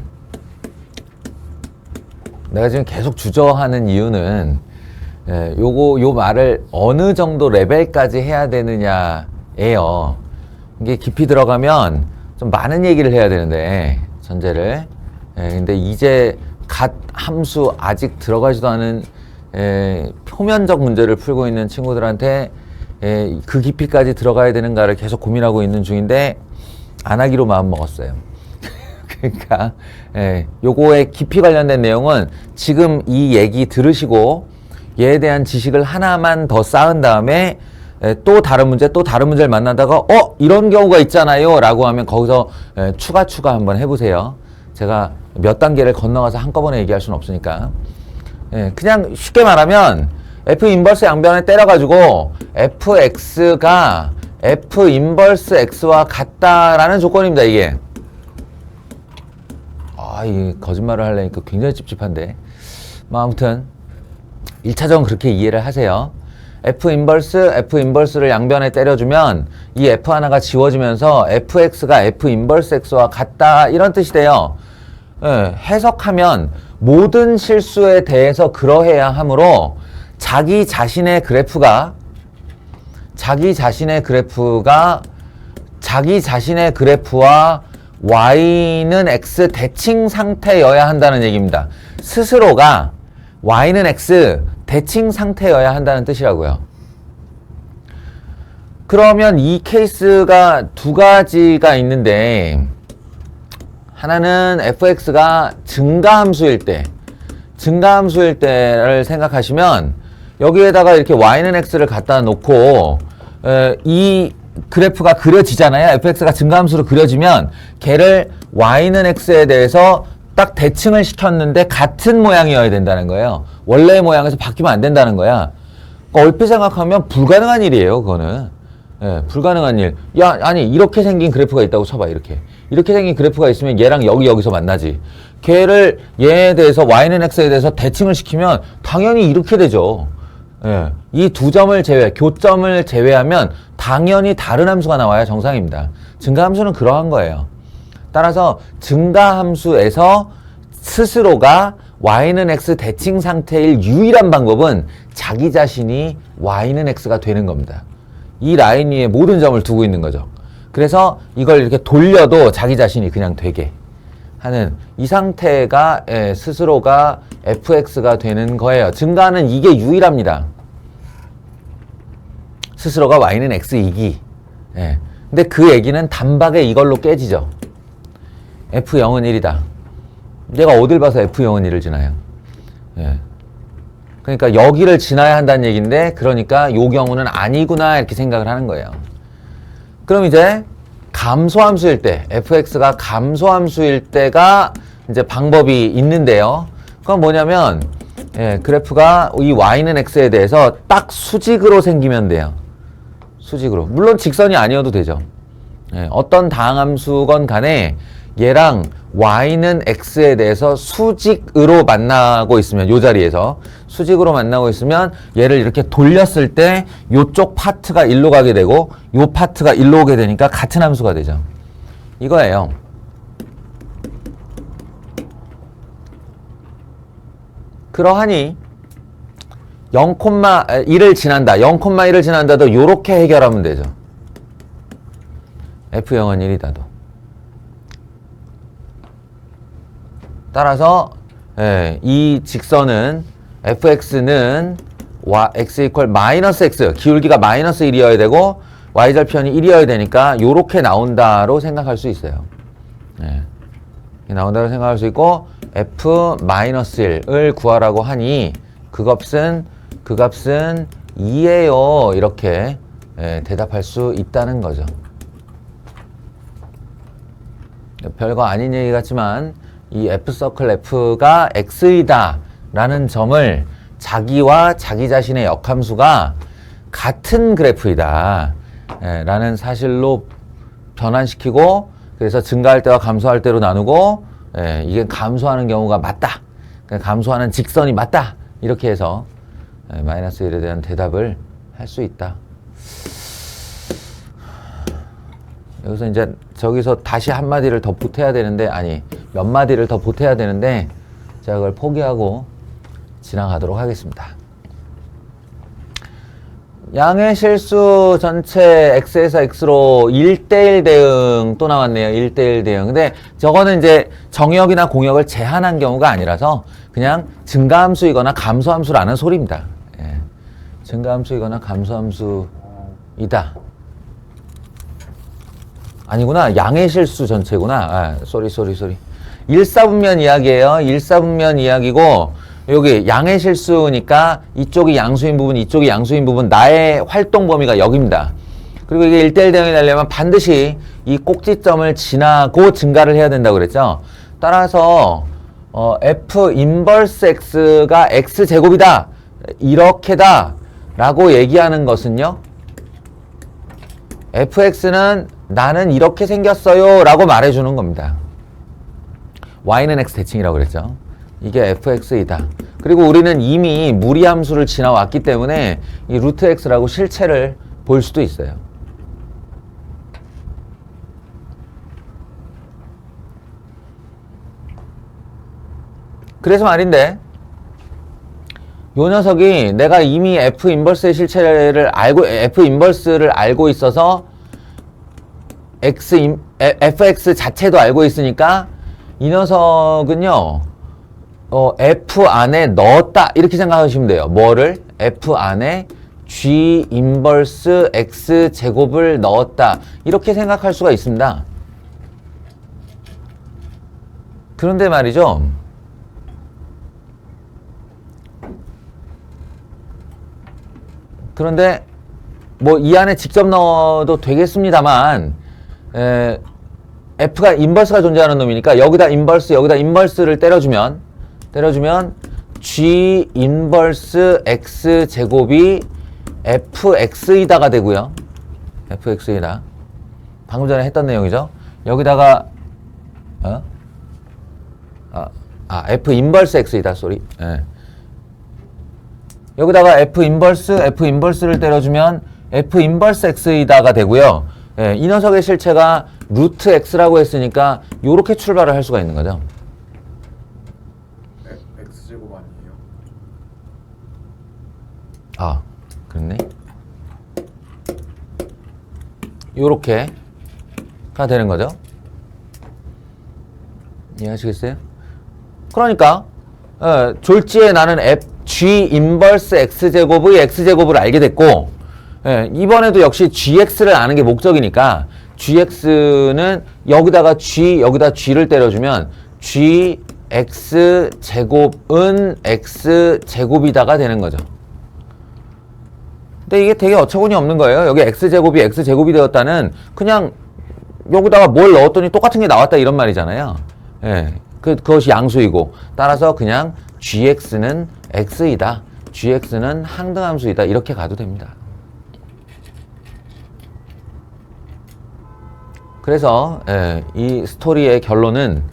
내가 지금 계속 주저하는 이유는 요 말을 어느 정도 레벨까지 해야 되느냐예요. 이게 깊이 들어가면 좀 많은 얘기를 해야 되는데 전제를 근데 이제 갓 함수 아직 들어가지도 않은 표면적 문제를 풀고 있는 친구들한테 그 깊이까지 들어가야 되는가를 계속 고민하고 있는 중인데 안 하기로 마음 먹었어요. 그러니까 요거의 깊이 관련된 내용은 지금 이 얘기 들으시고 얘에 대한 지식을 하나만 더 쌓은 다음에 또 다른 문제를 만나다가 이런 경우가 있잖아요 라고 하면 거기서 추가 한번 해보세요. 제가 몇 단계를 건너가서 한꺼번에 얘기할 수는 없으니까. 그냥 쉽게 말하면 F 인버스 양변에 때려가지고 fx가 F 인버스 x와 같다라는 조건입니다, 이게. 이 거짓말을 하려니까 굉장히 찝찝한데. 아무튼 1차적으로 그렇게 이해를 하세요. F 인버스를 양변에 때려주면 이 F 하나가 지워지면서 fx가 F 인버스 x와 같다 이런 뜻이 돼요. 해석하면 모든 실수에 대해서 그러해야 하므로 자기 자신의 그래프와 y는 x 대칭 상태여야 한다는 얘기입니다. 스스로가 y는 x 대칭 상태여야 한다는 뜻이라고요. 그러면 이 케이스가 두 가지가 있는데 하나는 fx가 증가함수일 때를 생각하시면 여기에다가 이렇게 y는 x를 갖다 놓고 이 그래프가 그려지잖아요. fx가 증가함수로 그려지면 걔를 y는 x에 대해서 딱 대칭을 시켰는데 같은 모양이어야 된다는 거예요. 원래의 모양에서 바뀌면 안 된다는 거야. 그러니까 얼핏 생각하면 불가능한 일이에요, 그거는. 불가능한 일. 아니 이렇게 생긴 그래프가 있다고 쳐봐. 이렇게 생긴 그래프가 있으면 얘랑 여기서 만나지. 걔를 얘에 대해서 y는 x에 대해서 대칭을 시키면 당연히 이렇게 되죠. 이 두 점을 교점을 제외하면 당연히 다른 함수가 나와야 정상입니다. 증가함수는 그러한 거예요. 따라서 증가함수에서 스스로가 y는 x 대칭 상태일 유일한 방법은 자기 자신이 y는 x가 되는 겁니다. 이 라인 위에 모든 점을 두고 있는 거죠. 그래서 이걸 이렇게 돌려도 자기 자신이 그냥 되게 하는 이 상태가 스스로가 fx가 되는 거예요. 증가는 이게 유일합니다. 스스로가 y는 x이기. 근데 그 얘기는 단박에 이걸로 깨지죠. f0은 1이다. 내가 어딜 봐서 f0은 1을 지나요? 그러니까 여기를 지나야 한다는 얘기인데, 그러니까 요 경우는 아니구나 이렇게 생각을 하는 거예요. 그럼 이제 감소함수일 때, fx가 감소함수일 때가 이제 방법이 있는데요. 그건 뭐냐면, 그래프가 이 y는 x에 대해서 딱 수직으로 생기면 돼요. 수직으로. 물론 직선이 아니어도 되죠. 어떤 다항함수건 간에 얘랑 y는 x에 대해서 수직으로 만나고 있으면, 요 자리에서 수직으로 만나고 있으면 얘를 이렇게 돌렸을 때 요쪽 파트가 일로 가게 되고 요 파트가 일로 오게 되니까 같은 함수가 되죠. 이거예요. 그러하니 0,1을 지난다, 0,1을 지난다도 요렇게 해결하면 되죠. f0은 1이다도. 따라서 이 직선은 fx는 x 이퀄 마이너스 x, 기울기가 마이너스 1이어야 되고 y절편이 1이어야 되니까 요렇게 나온다로 생각할 수 있어요. 나온다로 생각할 수 있고, f 마이너스 1을 구하라고 하니 그 값은 2예요 이렇게 대답할 수 있다는 거죠. 별거 아닌 얘기 같지만 이 f서클 f가 x이다 라는 점을 자기와 자기 자신의 역함수가 같은 그래프이다 라는 사실로 변환시키고, 그래서 증가할 때와 감소할 때로 나누고, 이게 감소하는 경우가 맞다, 감소하는 직선이 맞다, 이렇게 해서 마이너스 1에 대한 대답을 할 수 있다. 여기서 이제 저기서 다시 한마디를 더 보태야 되는데, 아니 몇 마디를 더 보태야 되는데 제가 그걸 포기하고 지나가도록 하겠습니다. 양의 실수 전체 x에서 x로 1대1 대응 또 나왔네요. 1대1 대응. 근데 저거는 이제 정역이나 공역을 제한한 경우가 아니라서 그냥 증가함수이거나 감소함수라는 소리입니다. 증가함수이거나 감소함수이다. 아니구나. 양의 실수 전체구나. 쏘리. 1사분면 이야기예요. 1사분면 이야기고, 여기 양의 실수니까 이쪽이 양수인 부분, 이쪽이 양수인 부분, 나의 활동 범위가 여기입니다. 그리고 이게 1대1 대응이 되려면 반드시 이 꼭지점을 지나고 증가를 해야 된다고 그랬죠. 따라서 f 인버스 x가 x제곱이다, 이렇게다 라고 얘기하는 것은요, fx는 나는 이렇게 생겼어요 라고 말해주는 겁니다. y는 x 대칭이라고 그랬죠. 이게 fx이다. 그리고 우리는 이미 무리함수를 지나왔기 때문에 이 루트 x라고 실체를 볼 수도 있어요. 그래서 말인데, 요 녀석이 내가 이미 f 인버스의 실체를 알고, f 인버스를 알고 있어서 fx 자체도 알고 있으니까 이 녀석은요, f 안에 넣었다 이렇게 생각하시면 돼요. 뭐를? f 안에 g 인버스 x 제곱을 넣었다 이렇게 생각할 수가 있습니다. 그런데 말이죠, 그런데 뭐 이 안에 직접 넣어도 되겠습니다만, f가 인버스가 존재하는 놈이니까 여기다 인버스를 때려주면 g 인버스 x 제곱이 fx이다가 되고요. fx이다. 방금 전에 했던 내용이죠. 여기다가 f 인버스 x이다. 쏘리. 여기다가 f 인버스를 때려주면 f 인버스 x이다가 되고요. 이 녀석의 실체가 루트 x라고 했으니까 요렇게 출발을 할 수가 있는 거죠. 아, 그렇네. 요렇게가 되는 거죠. 이해하시겠어요? 그러니까 졸지에 나는 G 인버스 X제곱의 X제곱을 알게 됐고, 이번에도 역시 GX를 아는 게 목적이니까 GX는 여기다가 여기다 G를 때려주면 GX제곱은 X제곱이다가 되는 거죠. 근데 이게 되게 어처구니 없는 거예요. 여기 X제곱이 X제곱이 되었다는 그냥 여기다가 뭘 넣었더니 똑같은 게 나왔다 이런 말이잖아요. 그것이 양수이고, 따라서 그냥 GX는 X이다. GX는 항등함수이다. 이렇게 가도 됩니다. 그래서 이 스토리의 결론은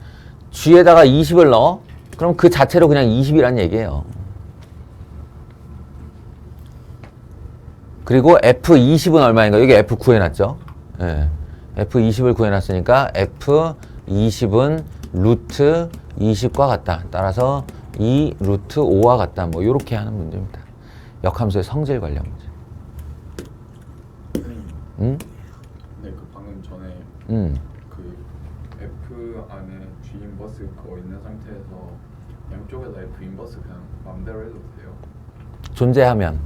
G에다가 20을 넣어? 그럼 그 자체로 그냥 20이란 얘기예요. 그리고 F20은 얼마인가? 여기 F 구해놨죠? F20을 구해놨으니까 F20은 루트 20과 같다. 따라서 2 루트 5와 같다. 뭐 요렇게 하는 문제입니다. 역함수의 성질 관련 문제. 응?
네, 그 방금 전에 그 F 안에 G 인버스 그거 있는 상태에서 양쪽에다 F 인버스 그냥 마음대로 해도 돼요?
존재하면.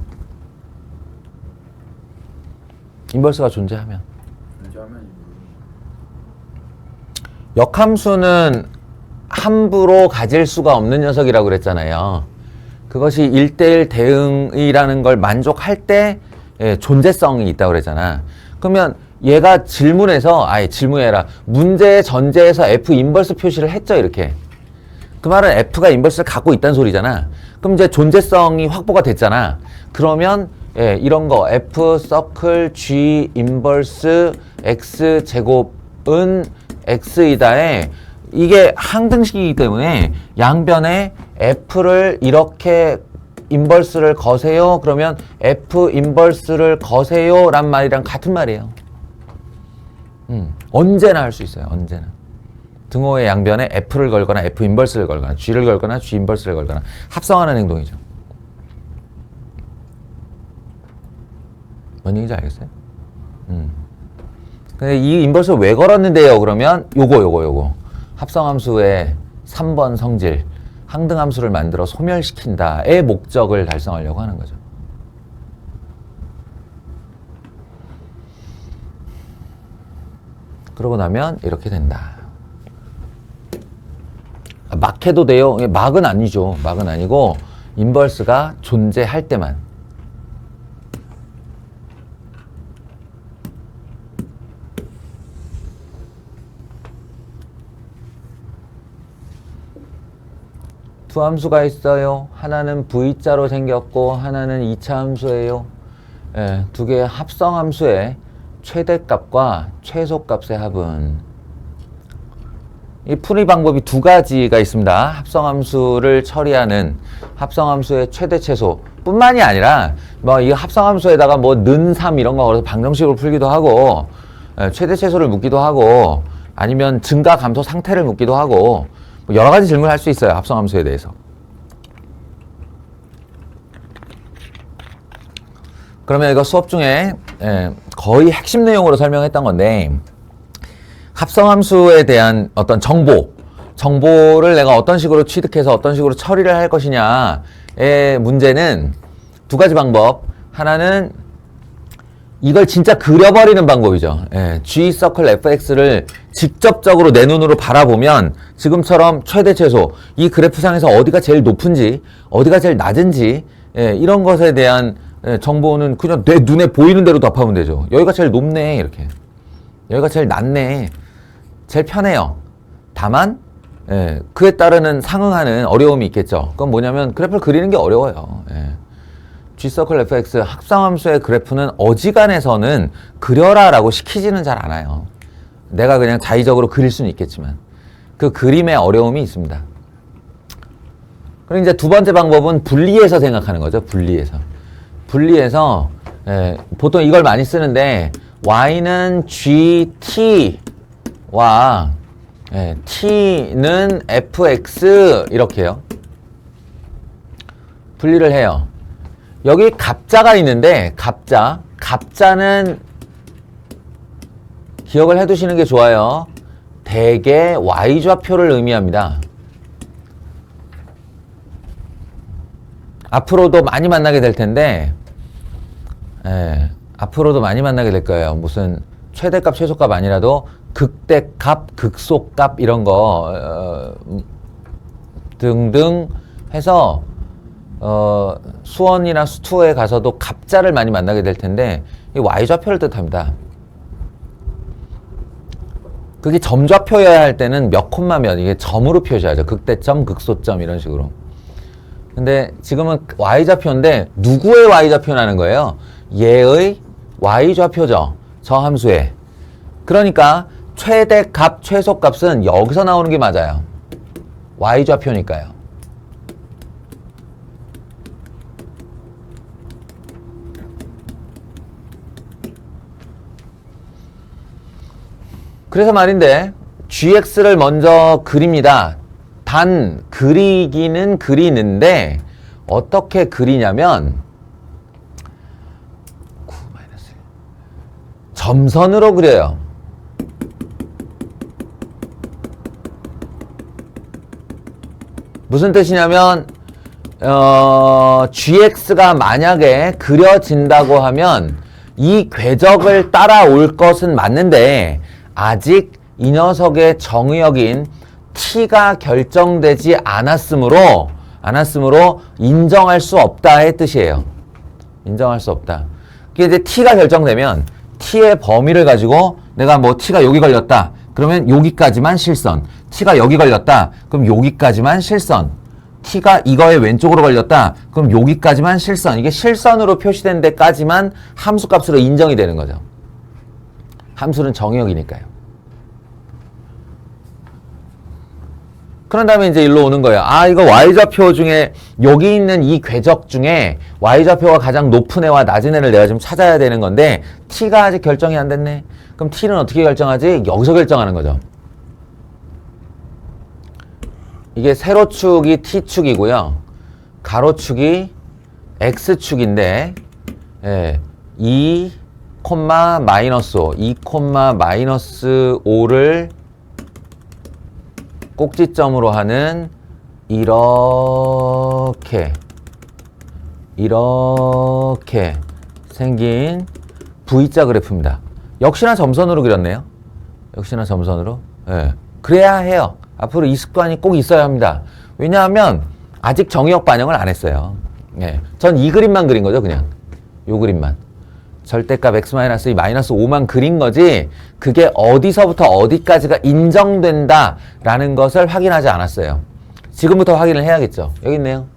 인버스가 존재하면. 역함수는 함부로 가질 수가 없는 녀석이라고 그랬잖아요. 그것이 1대1 대응이라는 걸 만족할 때 존재성이 있다고 그랬잖아. 그러면 얘가 질문에서, 질문해라. 문제의 전제에서 F 인버스 표시를 했죠, 이렇게. 그 말은 F가 인버스를 갖고 있다는 소리잖아. 그럼 이제 존재성이 확보가 됐잖아. 그러면 이런 거 F 서클 G 인버스 X 제곱은 X이다에 이게 항등식이기 때문에 양변에 F를 이렇게 인버스를 거세요. 그러면 F 인버스를 거세요 란 말이랑 같은 말이에요. 언제나 할 수 있어요. 언제나. 등호의 양변에 F를 걸거나 F 인버스를 걸거나 G를 걸거나 G 인버스를 걸거나 합성하는 행동이죠. 뭔 얘기인지 알겠어요? 근데 이 인버스를 왜 걸었는데요? 그러면 요거 합성함수의 3번 성질 항등함수를 만들어 소멸시킨다의 목적을 달성하려고 하는 거죠. 그러고 나면 이렇게 된다. 막 해도 돼요? 막은 아니죠. 막은 아니고 인버스가 존재할 때만. 두 함수가 있어요. 하나는 V자로 생겼고 하나는 2차 함수예요. 두 개의 합성함수의 최대값과 최소값의 합은 이 풀이 방법이 두 가지가 있습니다. 합성함수를 처리하는 합성함수의 최대 최소 뿐만이 아니라 뭐 이 합성함수에다가 뭐 는 3 이런 거 걸어서 방정식으로 풀기도 하고 최대 최소를 묻기도 하고 아니면 증가 감소 상태를 묻기도 하고 여러 가지 질문을 할 수 있어요. 합성함수에 대해서. 그러면 이거 수업 중에 거의 핵심 내용으로 설명했던 건데 합성함수에 대한 어떤 정보를 내가 어떤 식으로 취득해서 어떤 식으로 처리를 할 것이냐의 문제는 두 가지 방법. 하나는 이걸 진짜 그려버리는 방법이죠. G 서클 fx를 직접적으로 내 눈으로 바라보면 지금처럼 최대 최소 이 그래프상에서 어디가 제일 높은지 어디가 제일 낮은지 이런 것에 대한 정보는 그냥 내 눈에 보이는 대로 답하면 되죠. 여기가 제일 높네 이렇게. 여기가 제일 낮네. 제일 편해요. 다만 그에 따르는 상응하는 어려움이 있겠죠. 그건 뭐냐면 그래프를 그리는 게 어려워요. G서클 fx 합성함수의 그래프는 어지간해서는 그려라 라고 시키지는 잘 않아요. 내가 그냥 자의적으로 그릴 수는 있겠지만 그 그림에 어려움이 있습니다. 그리고 이제 두 번째 방법은 분리해서 생각하는 거죠. 분리해서 보통 이걸 많이 쓰는데 y는 gt와 t는 fx 이렇게 해요. 분리를 해요. 여기 갑자가 있는데 갑자는 기억을 해두시는 게 좋아요. 대개 Y좌표를 의미합니다. 앞으로도 많이 만나게 될 텐데, 앞으로도 많이 만나게 될 거예요. 무슨 최대값, 최소값 아니라도 극대값, 극소값 이런 거 등등 해서 수원이나 수투에 가서도 갑자를 많이 만나게 될 텐데 이 Y좌표를 뜻합니다. 그게 점좌표여야 할 때는 몇 콤마 몇 이게 점으로 표시하죠. 극대점, 극소점 이런 식으로. 근데 지금은 Y좌표인데 누구의 Y좌표라는 거예요? 얘의 Y좌표죠. 저 함수에. 그러니까 최대값, 최소값은 여기서 나오는 게 맞아요. Y좌표니까요. 그래서 말인데 gx를 먼저 그립니다. 단 그리기는 그리는데 어떻게 그리냐면 9 점선으로 그려요. 무슨 뜻이냐면 gx가 만약에 그려진다고 하면 이 궤적을 따라올 것은 맞는데 아직 이 녀석의 정의역인 t가 결정되지 않았으므로 인정할 수 없다의 뜻이에요. 인정할 수 없다. 이게 이제 t가 결정되면 t의 범위를 가지고 내가 뭐 t가 여기 걸렸다. 그러면 여기까지만 실선. t가 여기 걸렸다. 그럼 여기까지만 실선. t가 이거의 왼쪽으로 걸렸다. 그럼 여기까지만 실선. 이게 실선으로 표시된 데까지만 함수값으로 인정이 되는 거죠. 함수는 정의역이니까요. 그런 다음에 이제 일로 오는 거예요. 아, 이거 Y좌표 중에 여기 있는 이 궤적 중에 Y좌표가 가장 높은 애와 낮은 애를 내가 좀 찾아야 되는 건데 T가 아직 결정이 안 됐네. 그럼 T는 어떻게 결정하지? 여기서 결정하는 거죠. 이게 세로축이 T축이고요. 가로축이 X축인데 2, 마이너스 5, 2, 마이너스 5를 꼭지점으로 하는 이렇게 생긴 V자 그래프입니다. 역시나 점선으로 그렸네요. 역시나 점선으로. 그래야 해요. 앞으로 이 습관이 꼭 있어야 합니다. 왜냐하면 아직 정의역 반영을 안 했어요. 전 이 그림만 그린 거죠. 그냥 요 그림만. 절대값 x-2 마이너스 5만 그린 거지 그게 어디서부터 어디까지가 인정된다라는 것을 확인하지 않았어요. 지금부터 확인을 해야겠죠. 여기 있네요.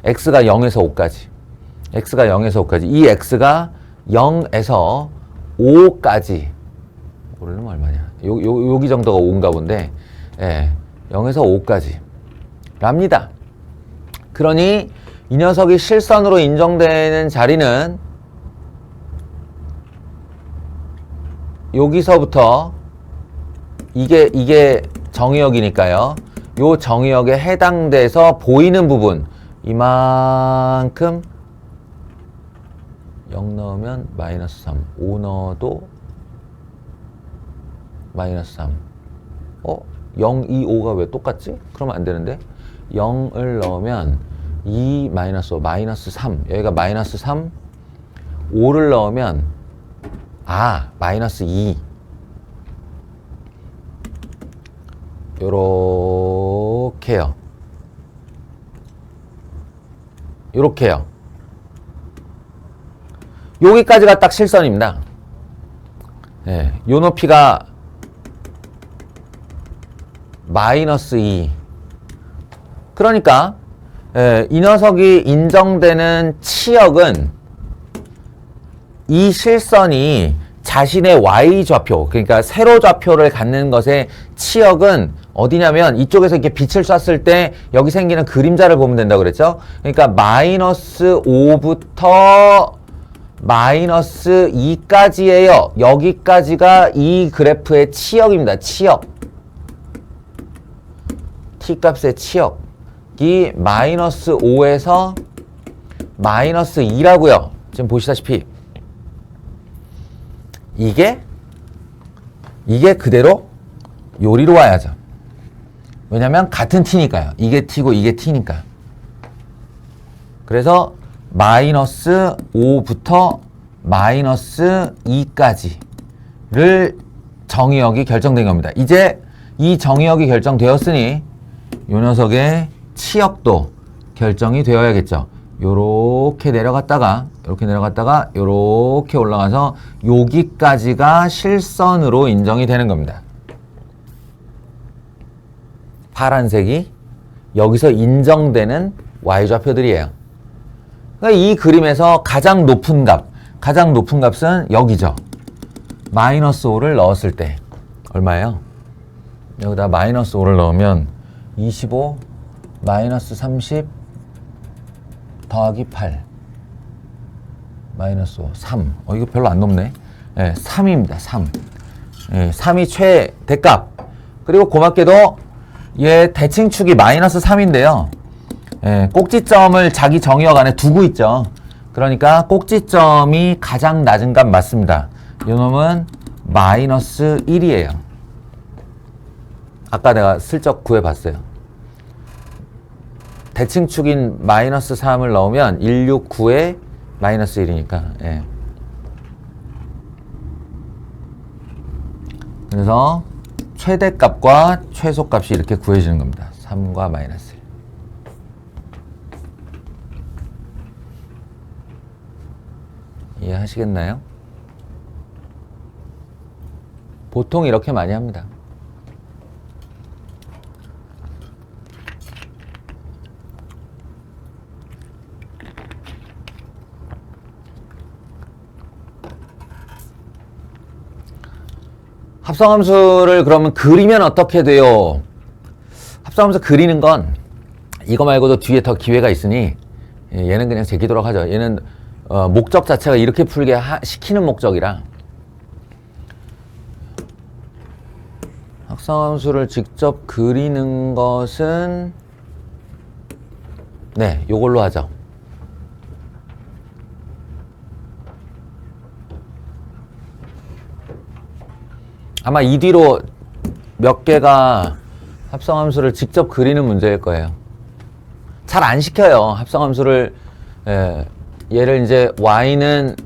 x가 0에서 5까지. x가 0에서 5까지. 이 x가 0에서 5까지. 오르면 얼마냐. 여기 정도가 5인가 본데 0에서 5까지. 랍니다. 그러니 이 녀석이 실선으로 인정되는 자리는 여기서부터 이게 정의역이니까요. 요 정의역에 해당돼서 보이는 부분 이만큼 0 넣으면 마이너스 3, 5 넣어도 마이너스 3. 0, 2, 5가 왜 똑같지? 그러면 안 되는데 0을 넣으면 2 마이너스 5, 마이너스 3. 여기가 마이너스 3, 5를 넣으면 마이너스 2. 요렇게요. 요렇게요. 여기까지가 딱 실선입니다. 요 높이가 마이너스 2. 그러니까 이 녀석이 인정되는 치역은 이 실선이 자신의 Y좌표, 그러니까 세로좌표를 갖는 것의 치역은 어디냐면 이쪽에서 이렇게 빛을 쐈을 때 여기 생기는 그림자를 보면 된다고 그랬죠? 그러니까 마이너스 5부터 마이너스 2까지예요. 여기까지가 이 그래프의 치역입니다. 치역. T값의 치역이 마이너스 5에서 마이너스 2라고요. 지금 보시다시피 이게 그대로 요리로 와야죠. 왜냐면 같은 t니까요. 이게 t고 이게 t니까. 그래서 마이너스 5부터 마이너스 2까지를 정의역이 결정된 겁니다. 이제 이 정의역이 결정되었으니 요 녀석의 치역도 결정이 되어야겠죠. 요렇게 내려갔다가 요렇게 올라가서 여기까지가 실선으로 인정이 되는 겁니다. 파란색이 여기서 인정되는 y좌표들이에요. 그러니까 이 그림에서 가장 높은 값은 여기죠. 마이너스 5를 넣었을 때 얼마예요? 여기다 마이너스 5를 넣으면 25 마이너스 30 더하기 8 마이너스 5 3 이거 별로 안 높네. 3입니다. 3. 3이 최대값. 그리고 고맙게도 얘 대칭축이 마이너스 3인데요. 꼭지점을 자기 정의역 안에 두고 있죠. 그러니까 꼭지점이 가장 낮은 값 맞습니다. 이 놈은 마이너스 1이에요. 아까 내가 슬쩍 구해봤어요. 대칭축인 마이너스 3을 넣으면 169에 마이너스 1이니까. 그래서 최대값과 최소값이 이렇게 구해지는 겁니다. 3과 마이너스 1. 이해하시겠나요? 보통 이렇게 많이 합니다. 합성함수를 그러면 그리면 어떻게 돼요? 합성함수 그리는 건 이거 말고도 뒤에 더 기회가 있으니 얘는 그냥 제끼도록 하죠. 얘는 목적 자체가 이렇게 풀게 시키는 목적이라 합성함수를 직접 그리는 것은 요걸로 하죠. 아마 이 뒤로 몇 개가 합성함수를 직접 그리는 문제일 거예요. 잘 안 시켜요. 합성함수를 얘를 이제 y는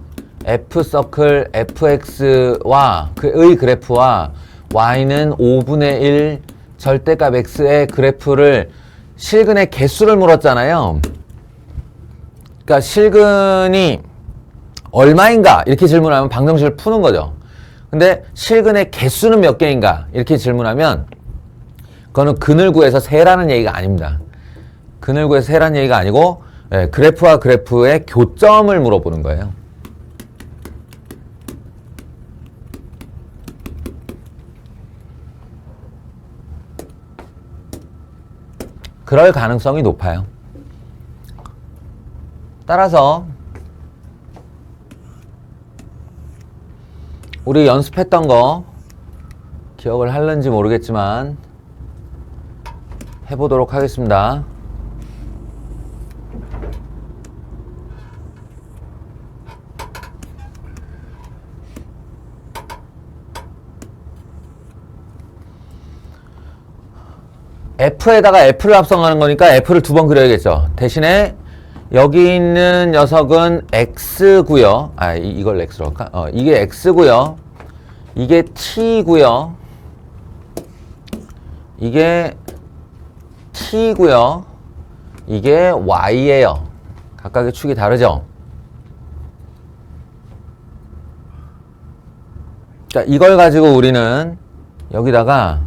f 서클 fx와 그의 그래프와 y는 5분의 1 절대값 x의 그래프를 실근의 개수를 물었잖아요. 그러니까 실근이 얼마인가 이렇게 질문하면 방정식을 푸는 거죠. 근데 실근의 개수는 몇 개인가 이렇게 질문하면 그거는 근을 구해서 세라는 얘기가 아닙니다. 근을 구해서 세라는 얘기가 아니고 그래프와 그래프의 교점을 물어보는 거예요. 그럴 가능성이 높아요. 따라서 우리 연습했던 거 기억을 할는지 모르겠지만 해보도록 하겠습니다. F에다가 F를 합성하는 거니까 F를 두 번 그려야겠죠. 대신에 여기 있는 녀석은 X고요. 이걸 X로 할까? 이게 X고요. 이게 T고요. 이게 T고요. 이게 Y예요. 각각의 축이 다르죠. 자, 이걸 가지고 우리는 여기다가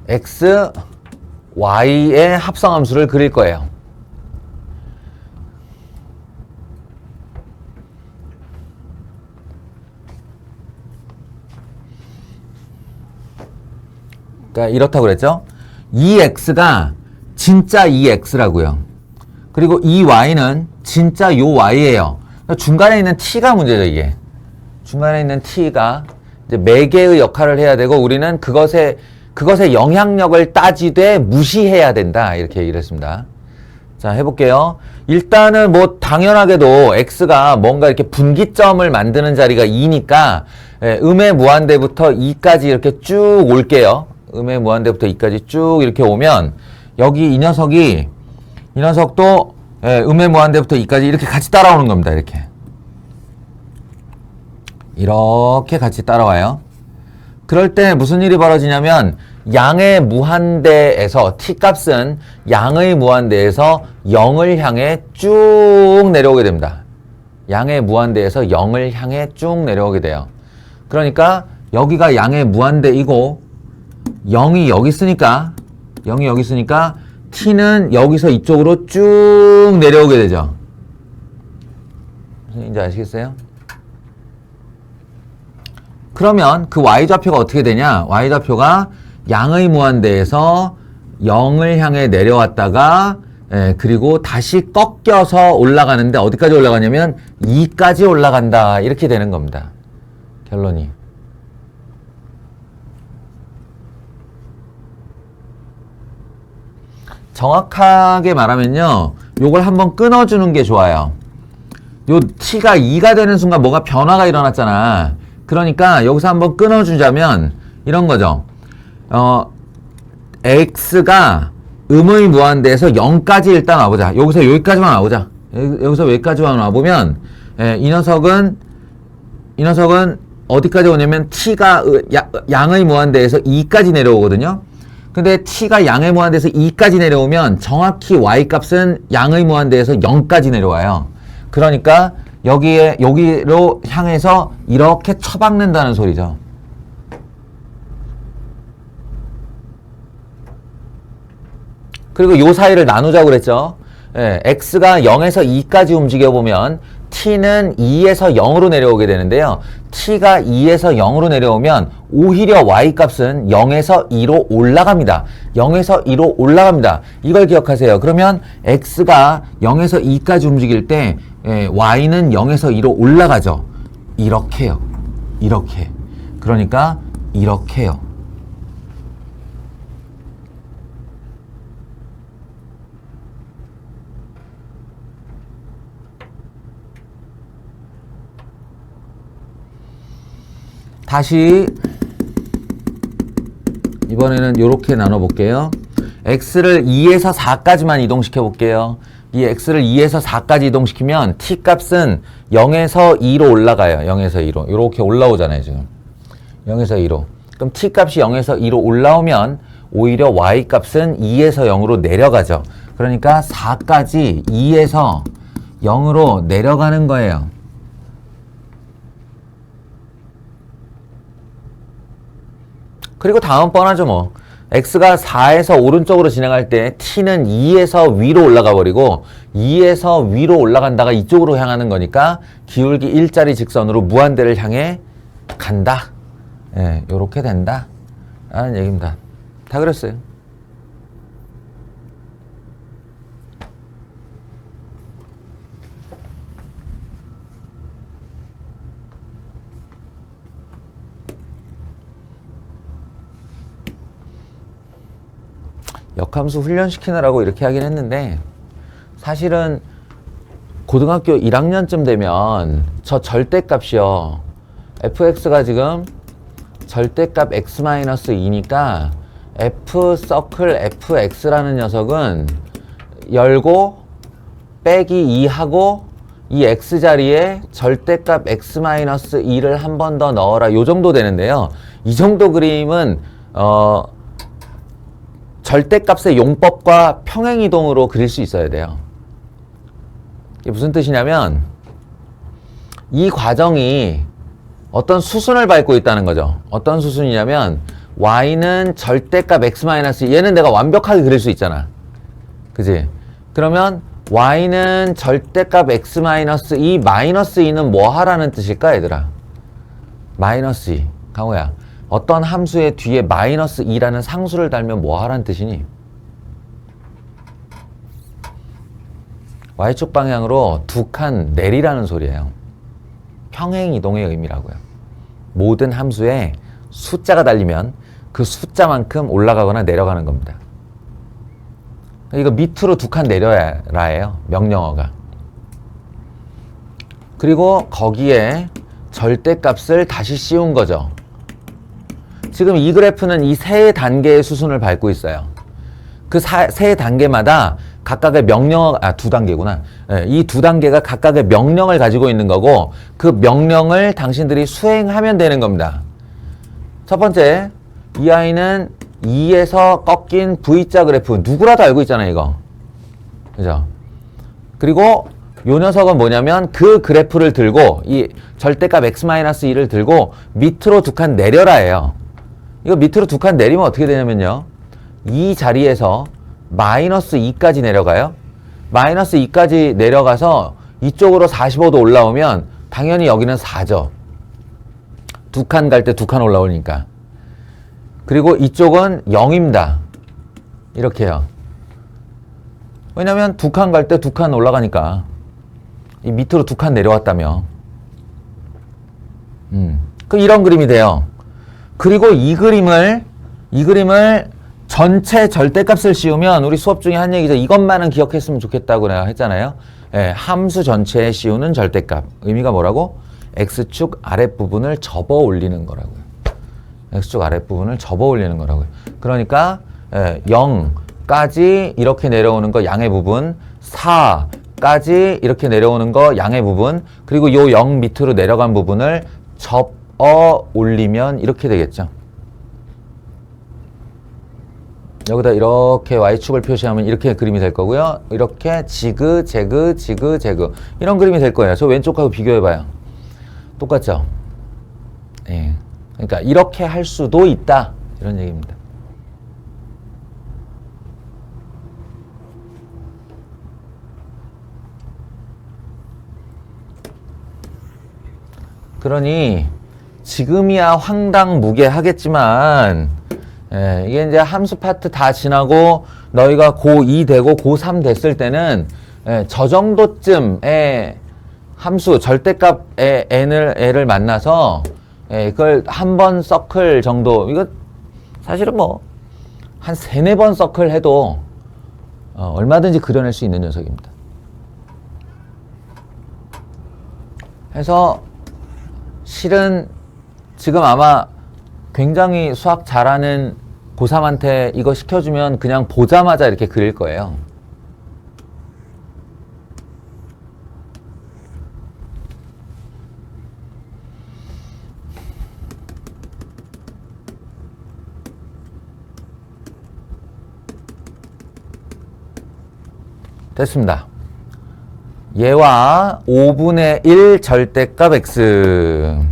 x, y의 합성함수를 그릴 거예요. 그러니까 이렇다고 그랬죠? 이 x가 진짜 이 x라고요. 그리고 이 y는 진짜 요 y예요. 그러니까 중간에 있는 t가 문제죠, 이게. 중간에 있는 t가 이제 매개의 역할을 해야 되고 우리는 그것의 영향력을 따지되 무시해야 된다. 이렇게 얘기를 했습니다. 자, 해볼게요. 일단은 뭐 당연하게도 x가 뭔가 이렇게 분기점을 만드는 자리가 2니까 음의 무한대부터 2까지 이렇게 쭉 올게요. 음의 무한대부터 2까지 쭉 이렇게 오면 여기 이 녀석도 음의 무한대부터 2까지 이렇게 같이 따라오는 겁니다. 이렇게 같이 따라와요. 그럴 때 무슨 일이 벌어지냐면 양의 무한대에서 t값은 양의 무한대에서 0을 향해 쭉 내려오게 됩니다. 양의 무한대에서 0을 향해 쭉 내려오게 돼요. 그러니까 여기가 양의 무한대이고 0이 여기 있으니까 t는 여기서 이쪽으로 쭉 내려오게 되죠. 무슨 얘기인지 아시겠어요? 그러면 그 y좌표가 어떻게 되냐? y좌표가 양의 무한대에서 0을 향해 내려왔다가 그리고 다시 꺾여서 올라가는데 어디까지 올라가냐면 2까지 올라간다. 이렇게 되는 겁니다. 결론이. 정확하게 말하면요. 요걸 한번 끊어주는 게 좋아요. 요 t가 2가 되는 순간 뭐가 변화가 일어났잖아. 그러니까 여기서 한번 끊어주자면 이런 거죠. x가 음의 무한대에서 0까지 일단 와보자. 여기서 여기까지만 와보자. 여기서 여기까지만 와보면 이 녀석은 어디까지 오냐면 t가 양의 무한대에서 2까지 내려오거든요. 근데 t가 양의 무한대에서 2까지 내려오면 정확히 y값은 양의 무한대에서 0까지 내려와요. 그러니까 여기로 향해서 이렇게 쳐박는다는 소리죠. 그리고 요 사이를 나누자고 그랬죠. x가 0에서 2까지 움직여보면 t는 2에서 0으로 내려오게 되는데요. t가 2에서 0으로 내려오면 오히려 y값은 0에서 2로 올라갑니다. 0에서 2로 올라갑니다. 이걸 기억하세요. 그러면 x가 0에서 2까지 움직일 때 y는 0에서 2로 올라가죠. 이렇게요. 이렇게. 그러니까 이렇게요. 다시 이번에는 이렇게 나눠볼게요. x를 2에서 4까지만 이동시켜 볼게요. 이 x를 2에서 4까지 이동시키면 t값은 0에서 2로 올라가요. 0에서 2로. 이렇게 올라오잖아요. 지금 0에서 2로. 그럼 t값이 0에서 2로 올라오면 오히려 y값은 2에서 0으로 내려가죠. 그러니까 4까지 2에서 0으로 내려가는 거예요. 그리고 다음 뻔하죠 뭐. x가 4에서 오른쪽으로 진행할 때 t는 2에서 위로 올라가 버리고 2에서 위로 올라간다가 이쪽으로 향하는 거니까 기울기 1짜리 직선으로 무한대를 향해 간다. 요렇게 된다 라는 얘기입니다. 다 그랬어요. 역함수 훈련시키느라고 이렇게 하긴 했는데 사실은 고등학교 1학년쯤 되면 저 절대값이요. fx가 지금 절대값 x-2니까 f 서클 fx라는 녀석은 열고 빼기 2하고 이 x자리에 절대값 x-2를 한 번 더 넣어라. 요 정도 되는데요. 이 정도 그림은 절대값의 용법과 평행이동으로 그릴 수 있어야 돼요. 이게 무슨 뜻이냐면 이 과정이 어떤 수순을 밟고 있다는 거죠. 어떤 수순이냐면 y는 절대값 x-2 얘는 내가 완벽하게 그릴 수 있잖아. 그지? 그러면 y는 절대값 x-2 마이너스 2는 뭐 하라는 뜻일까 얘들아? 마이너스 2 강호야. 어떤 함수의 뒤에 마이너스 2라는 상수를 달면 뭐 하라는 뜻이니? y축 방향으로 두 칸 내리라는 소리예요. 평행 이동의 의미라고요. 모든 함수에 숫자가 달리면 그 숫자만큼 올라가거나 내려가는 겁니다. 이거 밑으로 두 칸 내려라 해요. 명령어가. 그리고 거기에 절대값을 다시 씌운 거죠. 지금 이 그래프는 이 세 단계의 수순을 밟고 있어요. 그 세 단계마다 각각의 명령어, 두 단계구나. 이 두 단계가 각각의 명령을 가지고 있는 거고 그 명령을 당신들이 수행하면 되는 겁니다. 첫 번째, 이 아이는 2에서 꺾인 V자 그래프. 누구라도 알고 있잖아요, 이거. 그죠? 그리고 요 녀석은 뭐냐면 그 그래프를 들고 이 절대값 x-2를 들고 밑으로 두 칸 내려라 해요. 이거 밑으로 두 칸 내리면 어떻게 되냐면요. 이 자리에서 마이너스 2까지 내려가요. 마이너스 2까지 내려가서 이쪽으로 45도 올라오면 당연히 여기는 4죠. 두 칸 갈 때 두 칸 올라오니까. 그리고 이쪽은 0입니다. 이렇게요. 왜냐면 두 칸 갈 때 두 칸 올라가니까. 이 밑으로 두 칸 내려왔다며. 그 이런 그림이 돼요. 그리고 이 그림을 전체 절대값을 씌우면 우리 수업 중에 한 얘기죠. 이것만은 기억했으면 좋겠다고 내가 했잖아요. 예, 함수 전체에 씌우는 절대값. 의미가 뭐라고? x축 아랫부분을 접어 올리는 거라고요. x축 아랫부분을 접어 올리는 거라고요. 그러니까 0까지 이렇게 내려오는 거 양의 부분, 4까지 이렇게 내려오는 거 양의 부분, 그리고 요 0 밑으로 내려간 부분을 접어 올리면 이렇게 되겠죠. 여기다 이렇게 y축을 표시하면 이렇게 그림이 될 거고요. 이렇게 지그, 제그, 지그, 제그 이런 그림이 될 거예요. 저 왼쪽하고 비교해봐요. 똑같죠? 예. 그러니까 이렇게 할 수도 있다. 이런 얘기입니다. 그러니 지금이야 황당무계하겠지만 이게 이제 함수 파트 다 지나고 너희가 고2 되고 고3 됐을 때는 저 정도쯤의 함수 절대값의 애를 만나서 그걸 한 번 서클 정도, 이거 사실은 뭐 한 3-4번 서클 해도 얼마든지 그려낼 수 있는 녀석입니다. 그래서 실은 지금 아마 굉장히 수학 잘하는 고3한테 이거 시켜주면 그냥 보자마자 이렇게 그릴 거예요. 됐습니다. 얘와 5분의 1 절대값 x를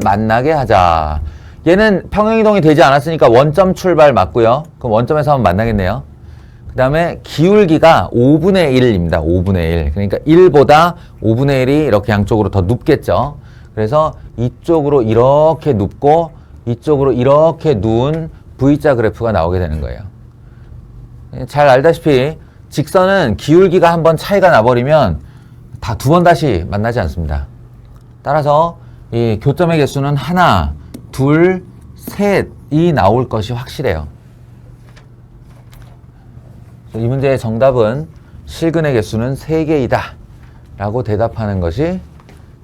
만나게 하자. 얘는 평행이동이 되지 않았으니까 원점 출발 맞고요. 그럼 원점에서 한번 만나겠네요. 그 다음에 기울기가 5분의 1입니다. 5분의 1. 그러니까 1보다 5분의 1이 이렇게 양쪽으로 더 눕겠죠. 그래서 이쪽으로 이렇게 눕고 이쪽으로 이렇게 누운 V자 그래프가 나오게 되는 거예요. 잘 알다시피 직선은 기울기가 한번 차이가 나버리면 다 두 번 다시 만나지 않습니다. 따라서 이 교점의 개수는 하나, 둘, 셋이 나올 것이 확실해요. 이 문제의 정답은 실근의 개수는 3개이다 라고 대답하는 것이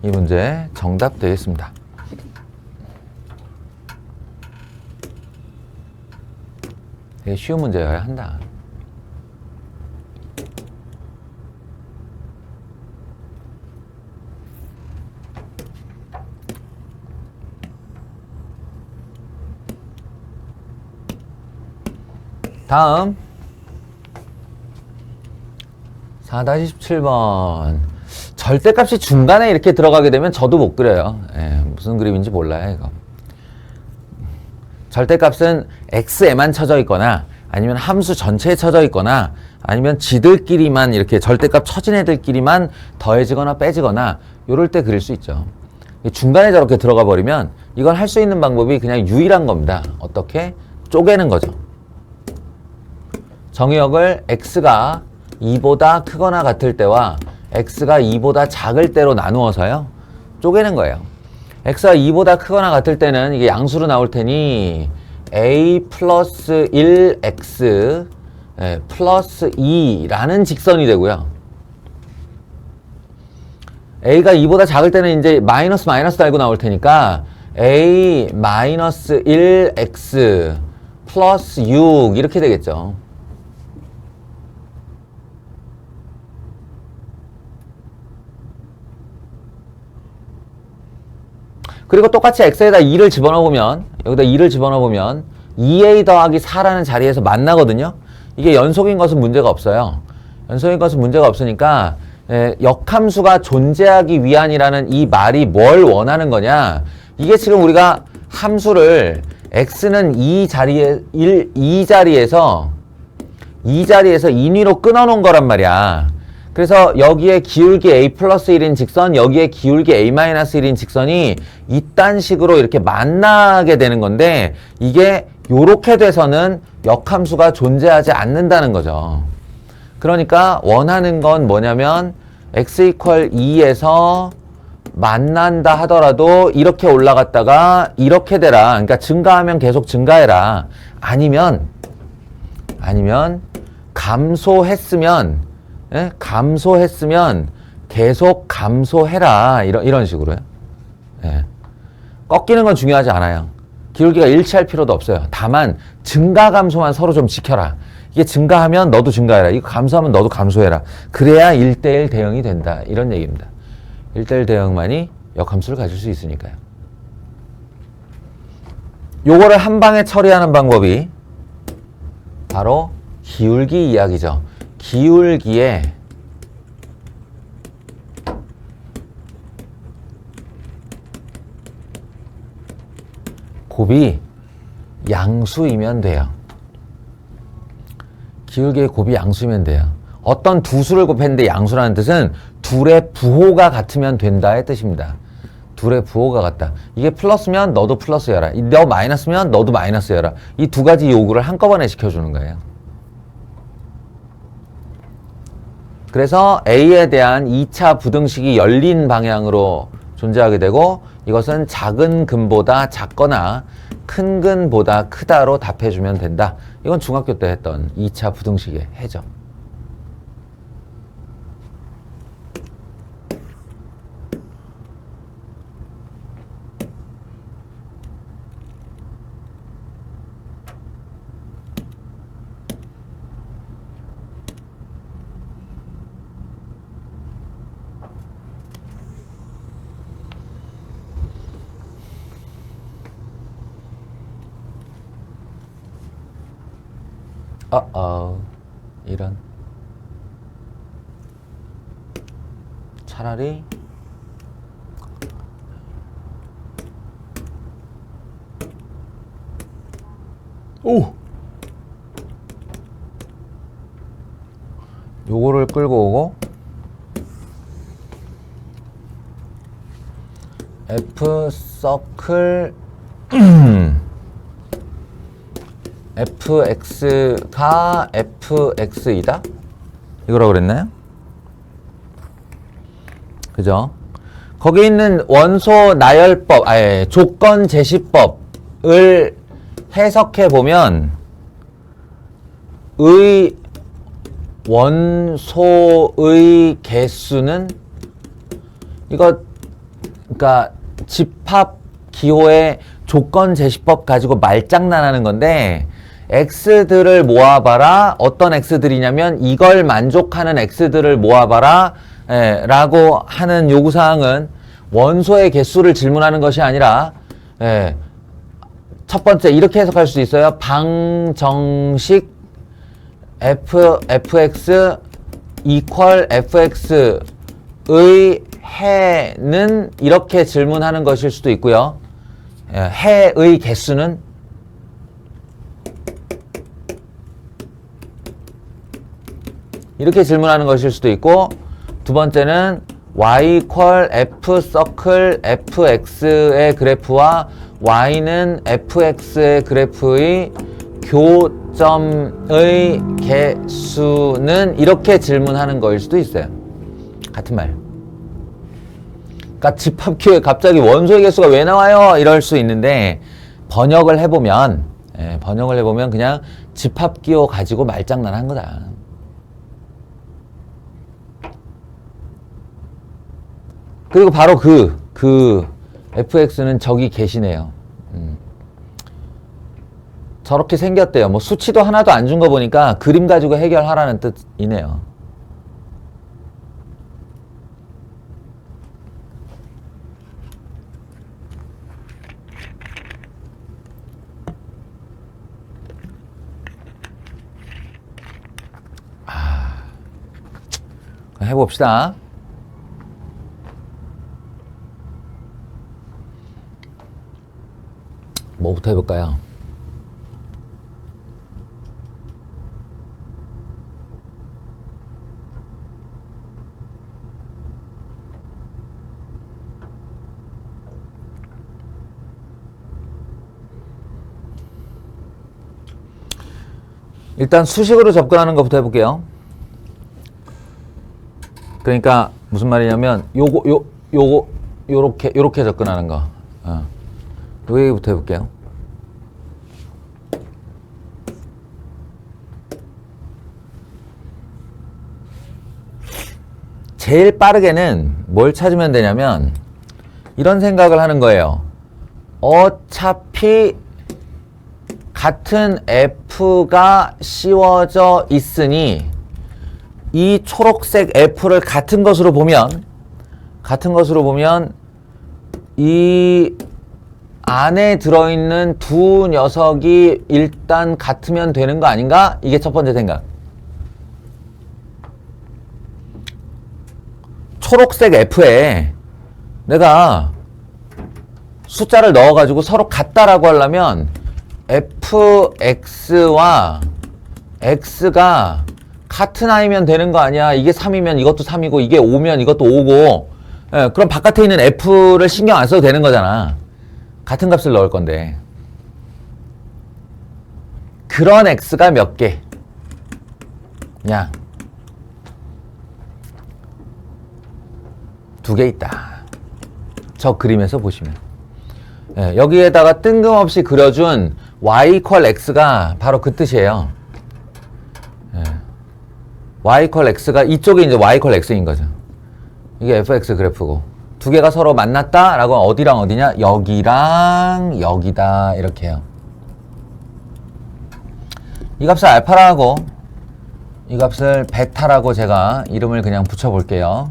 이 문제의 정답 되겠습니다. 되게 쉬운 문제여야 한다. 다음 4-17번 절대값이 중간에 이렇게 들어가게 되면 저도 못 그려요. 무슨 그림인지 몰라요 이거. 절대값은 x에만 쳐져 있거나 아니면 함수 전체에 쳐져 있거나 아니면 지들끼리만 이렇게 절대값 쳐진 애들끼리만 더해지거나 빼지거나 요럴 때 그릴 수 있죠. 중간에 저렇게 들어가 버리면 이건 할 수 있는 방법이 그냥 유일한 겁니다. 어떻게? 쪼개는 거죠. 정의역을 x가 2보다 크거나 같을 때와 x가 2보다 작을 때로 나누어서요. 쪼개는 거예요. x가 2보다 크거나 같을 때는 이게 양수로 나올 테니 a 플러스 1x 플러스 2라는 직선이 되고요. a가 2보다 작을 때는 이제 마이너스 달고 나올 테니까 a 마이너스 1x 플러스 6 이렇게 되겠죠. 그리고 똑같이 x에다 2를 집어넣으면 여기다 2를 집어넣으면 2a 더하기 4라는 자리에서 만나거든요. 이게 연속인 것은 문제가 없어요. 연속인 것은 문제가 없으니까 역함수가 존재하기 위한이라는 이 말이 뭘 원하는 거냐. 이게 지금 우리가 함수를 x는 이 자리에서 인위로 끊어놓은 거란 말이야. 그래서 여기에 기울기 a 플러스 1인 직선, 여기에 기울기 a 마이너스 1인 직선이 이딴 식으로 이렇게 만나게 되는 건데 이게 요렇게 돼서는 역함수가 존재하지 않는다는 거죠. 그러니까 원하는 건 뭐냐면 x 이퀄 2에서 만난다 하더라도 이렇게 올라갔다가 이렇게 되라. 그러니까 증가하면 계속 증가해라. 아니면 감소했으면 계속 감소해라. 이런 식으로요. 예. 꺾이는 건 중요하지 않아요. 기울기가 일치할 필요도 없어요. 다만 증가 감소만 서로 좀 지켜라. 이게 증가하면 너도 증가해라. 이거 감소하면 너도 감소해라. 그래야 1대1 대응이 된다. 이런 얘기입니다. 1대1 대응만이 역함수를 가질 수 있으니까요. 요거를 한 방에 처리하는 방법이 바로 기울기 이야기죠. 기울기에 곱이 양수이면 돼요. 기울기의 곱이 양수이면 돼요. 어떤 두 수를 곱했는데 양수라는 뜻은 둘의 부호가 같으면 된다의 뜻입니다. 둘의 부호가 같다. 이게 플러스면 너도 플러스여라. 너 마이너스면 너도 마이너스여라. 이 두 가지 요구를 한꺼번에 시켜주는 거예요. 그래서 A에 대한 2차 부등식이 열린 방향으로 존재하게 되고 이것은 작은 근보다 작거나 큰 근보다 크다로 답해주면 된다. 이건 중학교 때 했던 2차 부등식의 해죠. 이런. 차라리 요거를 끌고 오고 F 서클 fx가 fx이다? 이거라고 그랬나요? 그죠? 거기 있는 원소 나열법, 조건 제시법을 해석해 보면 원소의 개수는 그러니까 집합 기호의 조건 제시법 가지고 말장난하는 건데 x들을 모아봐라. 어떤 x들이냐면 이걸 만족하는 x들을 모아봐라 라고 하는 요구사항은 원소의 개수를 질문하는 것이 아니라 첫 번째 이렇게 해석할 수 있어요. 방정식 fx equal fx의 해는 이렇게 질문하는 것일 수도 있고요. 해의 개수는 이렇게 질문하는 것일 수도 있고, 두 번째는 y equal f 서클 fx의 그래프와 y는 fx의 그래프의 교점의 개수는 이렇게 질문하는 거일 수도 있어요. 같은 말. 그러니까 집합기호에 갑자기 원소의 개수가 왜 나와요? 이럴 수 있는데 번역을 해보면 그냥 집합기호 가지고 말장난한 거다. 그리고 바로 그 fx는 저기 계시네요. 저렇게 생겼대요. 뭐 수치도 하나도 안 준 거 보니까 그림 가지고 해결하라는 뜻이네요. 해봅시다. 뭐부터 해볼까요? 일단 수식으로 접근하는 것부터 해볼게요. 그러니까 무슨 말이냐면 요렇게 접근하는 거. 요 얘기부터 해볼게요. 제일 빠르게는 뭘 찾으면 되냐면 이런 생각을 하는 거예요. 어차피 같은 F가 씌워져 있으니 이 초록색 F를 같은 것으로 보면 이 안에 들어있는 두 녀석이 일단 같으면 되는 거 아닌가? 이게 첫 번째 생각. 초록색 F에 내가 숫자를 넣어가지고 서로 같다라고 하려면 fx와 x가 같은 아이면 되는 거 아니야. 이게 3이면 이것도 3이고 이게 5면 이것도 5고 그럼 바깥에 있는 f를 신경 안 써도 되는 거잖아. 같은 값을 넣을 건데 그런 x가 몇 개? 그냥 2개 있다. 저 그림에서 보시면 여기에다가 뜬금없이 그려준 y = x가 바로 그 뜻이에요. y = x가 이쪽에 이제 y = x인 거죠. 이게 fx 그래프고 두 개가 서로 만났다 라고 하면 어디랑 어디냐? 여기랑 여기다 이렇게 해요. 이 값을 알파라고 이 값을 베타라고 제가 이름을 그냥 붙여볼게요.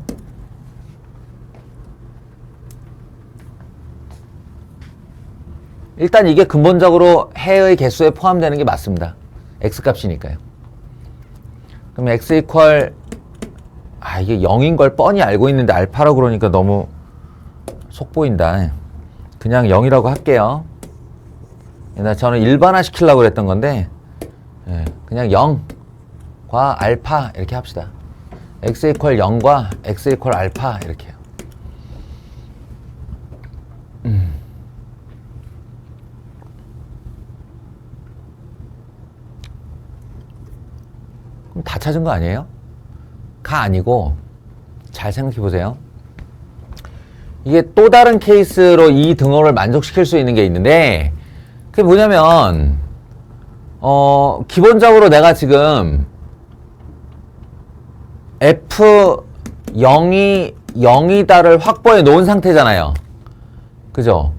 일단 이게 근본적으로 해의 개수에 포함되는 게 맞습니다. x값이니까요. 그럼 x 이퀄 이게 0인 걸 뻔히 알고 있는데 알파라고 그러니까 너무 속 보인다. 그냥 0이라고 할게요. 저는 일반화 시키려고 그랬던 건데 그냥 0과 알파 이렇게 합시다. x 이퀄 0과 x 이퀄 알파 이렇게 해요. 그럼 다 찾은 거 아니에요? 가 아니고 잘 생각해 보세요. 이게 또 다른 케이스로 이 등호를 만족시킬 수 있는 게 있는데 그게 뭐냐면 기본적으로 내가 지금 F0이 0이다를 확보해 놓은 상태잖아요. 그죠?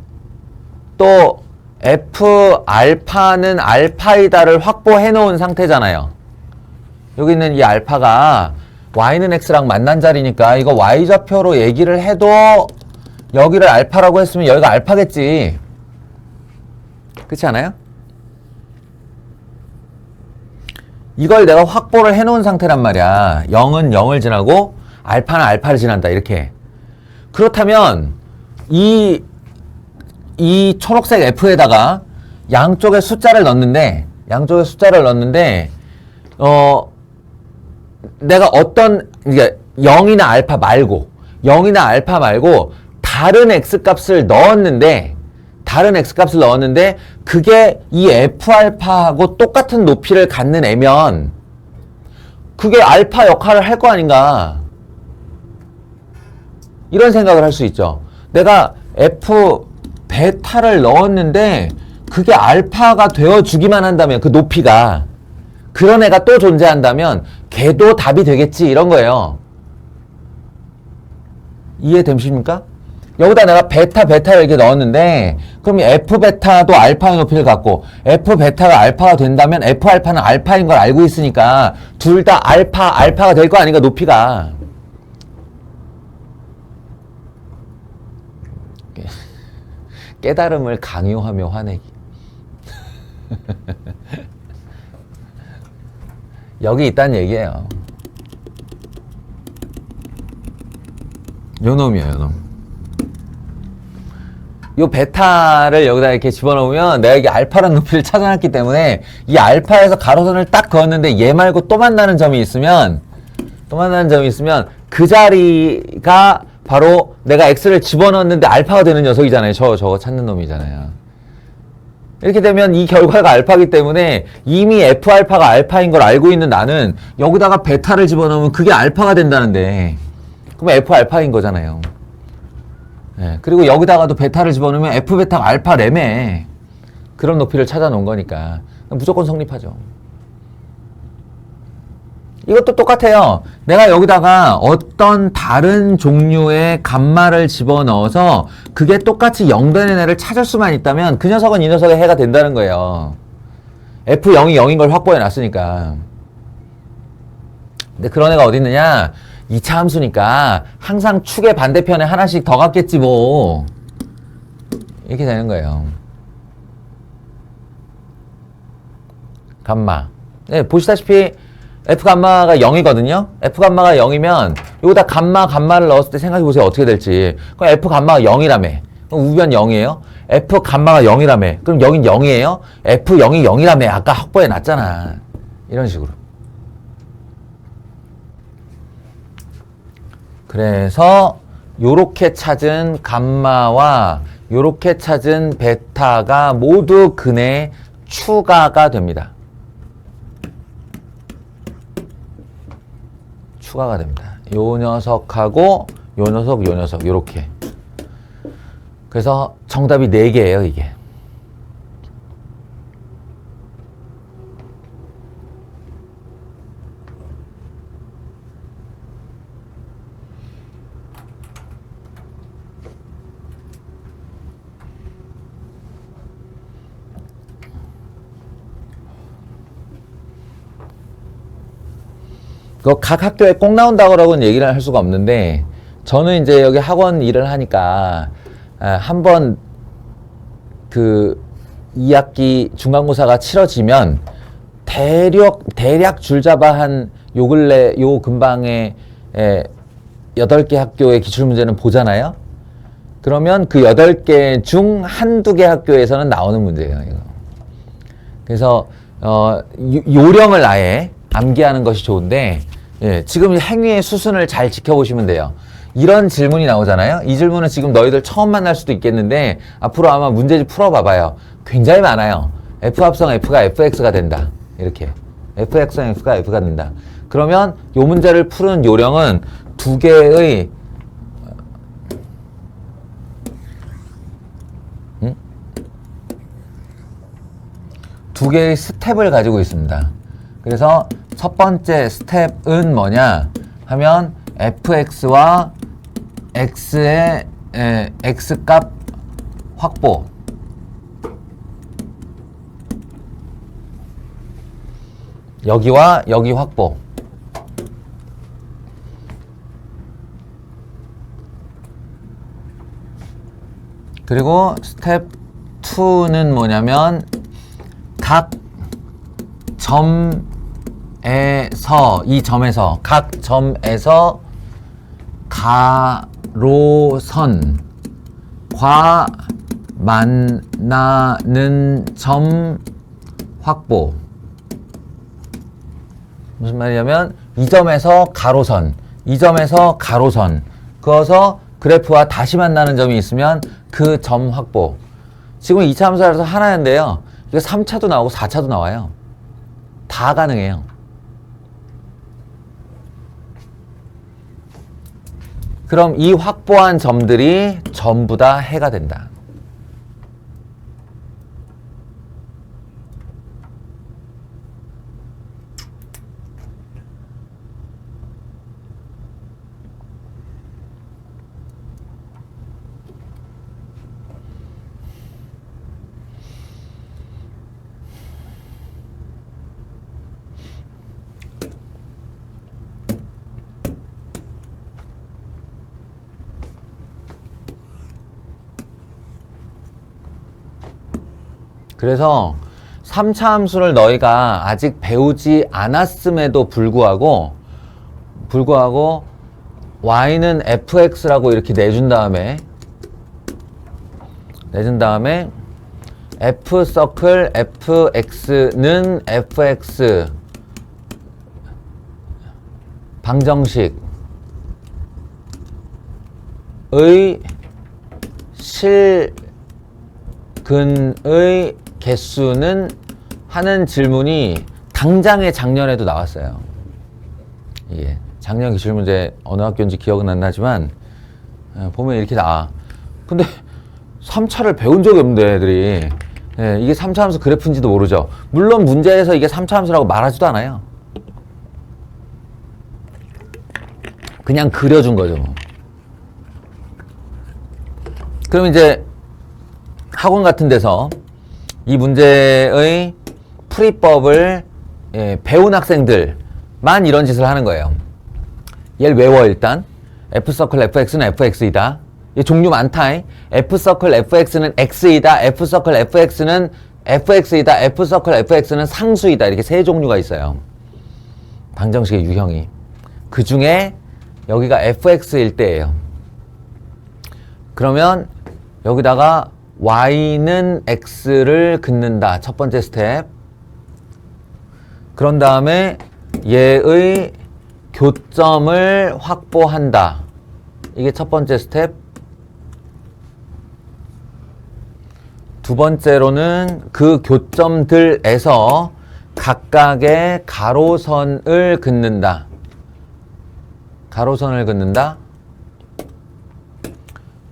또 F 알파는 알파이다를 확보해 놓은 상태잖아요. 여기 있는 이 알파가 y는 x랑 만난 자리니까 이거 y좌표로 얘기를 해도 여기를 알파라고 했으면 여기가 알파겠지. 그렇지 않아요? 이걸 내가 확보를 해놓은 상태란 말이야. 0은 0을 지나고 알파는 알파를 지난다 이렇게. 그렇다면 이 초록색 f에다가 양쪽에 숫자를 넣는데 내가 어떤, 그러니까 0이나 알파 말고 다른 x값을 넣었는데 그게 이 f알파하고 똑같은 높이를 갖는 애면 그게 알파 역할을 할 거 아닌가. 이런 생각을 할 수 있죠. 내가 F 베타를 넣었는데 그게 알파가 되어주기만 한다면 그 높이가 그런 애가 또 존재한다면 걔도 답이 되겠지 이런 거예요. 이해되십니까? 여기다 내가 베타를 이렇게 넣었는데 그럼 F 베타도 알파의 높이를 갖고 F 베타가 알파가 된다면 F 알파는 알파인 걸 알고 있으니까 둘 다 알파가 될 거 아닌가 높이가. 깨달음을 강요하며 화내기. 여기 있다는 얘기예요. 요놈이에요, 요놈. 요 베타를 여기다 이렇게 집어넣으면 내가 이게 알파라는 높이를 찾아놨기 때문에 이 알파에서 가로선을 딱 그었는데 얘 말고 또 만나는 점이 있으면 그 자리가 바로 내가 x를 집어넣었는데 알파가 되는 녀석이잖아요. 저거 찾는 놈이잖아요. 이렇게 되면 이 결과가 알파이기 때문에 이미 f 알파가 알파인 걸 알고 있는 나는 여기다가 베타를 집어넣으면 그게 알파가 된다는데 그럼 f 알파인 거잖아요. 네, 그리고 여기다가도 베타를 집어넣으면 f 베타가 알파래매. 그런 높이를 찾아 놓은 거니까 무조건 성립하죠. 이것도 똑같아요. 내가 여기다가 어떤 다른 종류의 감마를 집어넣어서 그게 똑같이 0 되는 애를 찾을 수만 있다면 그 녀석은 이 녀석의 해가 된다는 거예요. F0이 0인 걸 확보해 놨으니까. 근데 그런 애가 어디 있느냐? 2차 함수니까 항상 축의 반대편에 하나씩 더 갖겠지 뭐. 이렇게 되는 거예요. 감마. 네, 보시다시피 F감마가 0이거든요. F감마가 0이면 여기다 감마를 넣었을 때 생각해보세요. 어떻게 될지. 그럼 F감마가 0이라며. 그럼 우변 0이에요. F감마가 0이라며. 그럼 여긴 0이에요. F0이 0이라며. 아까 확보해 놨잖아. 이런 식으로. 그래서 요렇게 찾은 감마와 요렇게 찾은 베타가 모두 근의 추가가 됩니다. 추가가 됩니다. 요 녀석하고 요 녀석 요렇게. 그래서 정답이 4개예요, 이게. 각 학교에 꼭 나온다고는 얘기를 할 수가 없는데 저는 이제 여기 학원 일을 하니까 한번 그 2학기 중간고사가 치러지면 대략 줄잡아 한 요 근래 요 근방에 8개 학교의 기출문제는 보잖아요. 그러면 그 8개 중 한두 개 학교에서는 나오는 문제예요, 이거. 그래서 요령을 아예 암기하는 것이 좋은데 예, 지금 행위의 수순을 잘 지켜보시면 돼요. 이런 질문이 나오잖아요. 이 질문은 지금 너희들 처음 만날 수도 있겠는데 앞으로 아마 문제집 풀어봐봐요. 굉장히 많아요. F합성 F가 Fx가 된다. 이렇게 F합성 F가 F가 된다. 그러면 요 문제를 푸는 요령은 두 개의 스텝을 가지고 있습니다. 그래서 첫 번째 스텝은 뭐냐 하면 fx와 x의 x값 확보. 여기와 여기 확보. 그리고 스텝 2는 뭐냐면 각 각 점에서 가로선과 만나는 점 확보. 무슨 말이냐면 이 점에서 가로선, 그어서 그래프와 다시 만나는 점이 있으면 그 점 확보. 지금 2차 함수라서 하나인데요. 이거 3차도 나오고 4차도 나와요. 다 가능해요. 그럼 이 확보한 점들이 전부 다 해가 된다. 그래서 3차 함수를 너희가 아직 배우지 않았음에도 불구하고 y는 fx라고 이렇게 내준 다음에 f 서클 fx는 fx 방정식의 실근의 개수는 하는 질문이 당장에 작년에도 나왔어요. 이게 작년 기출문제 어느 학교인지 기억은 안 나지만 보면 이렇게 나와. 근데 3차를 배운 적이 없는데 애들이 이게 3차 함수 그래프인지도 모르죠. 물론 문제에서 이게 3차 함수라고 말하지도 않아요. 그냥 그려준 거죠. 그럼 이제 학원 같은 데서 이 문제의 풀이법을 배운 학생들만 이런 짓을 하는 거예요. 얘를 외워 일단. F서클 fx는 fx이다. 얘 종류 많다. F서클 fx는 x이다. F서클 fx는 fx이다. F서클 fx는 상수이다. 이렇게 세 종류가 있어요. 방정식의 유형이. 그 중에 여기가 fx일 때예요. 그러면 여기다가 y는 x를 긋는다. 첫 번째 스텝. 그런 다음에 얘의 교점을 확보한다. 이게 첫 번째 스텝. 두 번째로는 그 교점들에서 각각의 가로선을 긋는다. 가로선을 긋는다.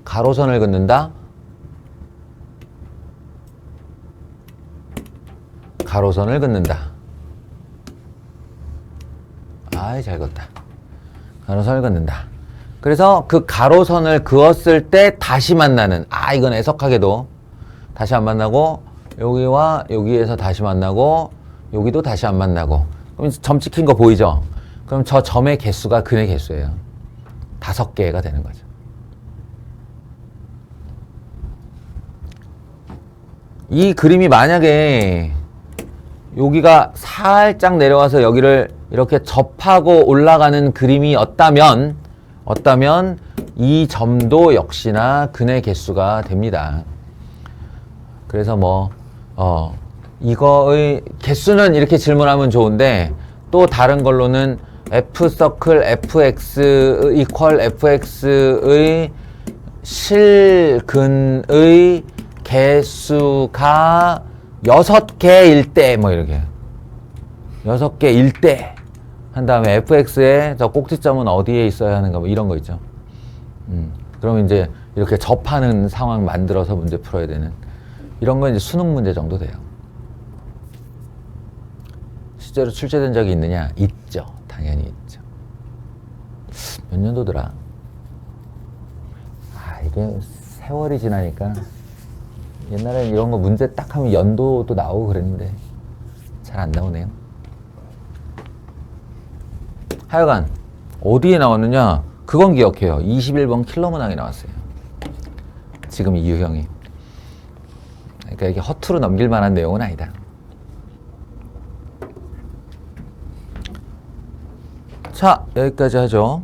가로선을 긋는다. 가로선을 긋는다. 아이, 잘 긋다. 가로선을 긋는다. 그래서 그 가로선을 그었을 때 다시 만나는, 이건 애석하게도 다시 안 만나고, 여기와 여기에서 다시 만나고, 여기도 다시 안 만나고. 그럼 점 찍힌 거 보이죠? 그럼 저 점의 개수가 근의 개수예요. 5개가 되는 거죠. 이 그림이 만약에 여기가 살짝 내려와서 여기를 이렇게 접하고 올라가는 그림이었다면 이 점도 역시나 근의 개수가 됩니다. 그래서 이거의 개수는 이렇게 질문하면 좋은데 또 다른 걸로는 f 서클 fx 이퀄 fx의 실근의 개수가 6개일 때 이렇게 6개일 때 한 다음에 fx의 저 꼭지점은 어디에 있어야 하는가 이런 거 있죠. 그러면 이제 이렇게 접하는 상황 만들어서 문제 풀어야 되는 이런 건 이제 수능 문제 정도 돼요. 실제로 출제된 적이 있느냐? 있죠. 당연히 있죠. 몇 년도더라? 이게 세월이 지나니까 옛날에 이런 거 문제 딱 하면 연도도 나오고 그랬는데 잘 안 나오네요. 하여간 어디에 나왔느냐? 그건 기억해요. 21번 킬러 문항이 나왔어요. 지금 이 유형이. 그러니까 이게 허투루 넘길 만한 내용은 아니다. 자, 여기까지 하죠.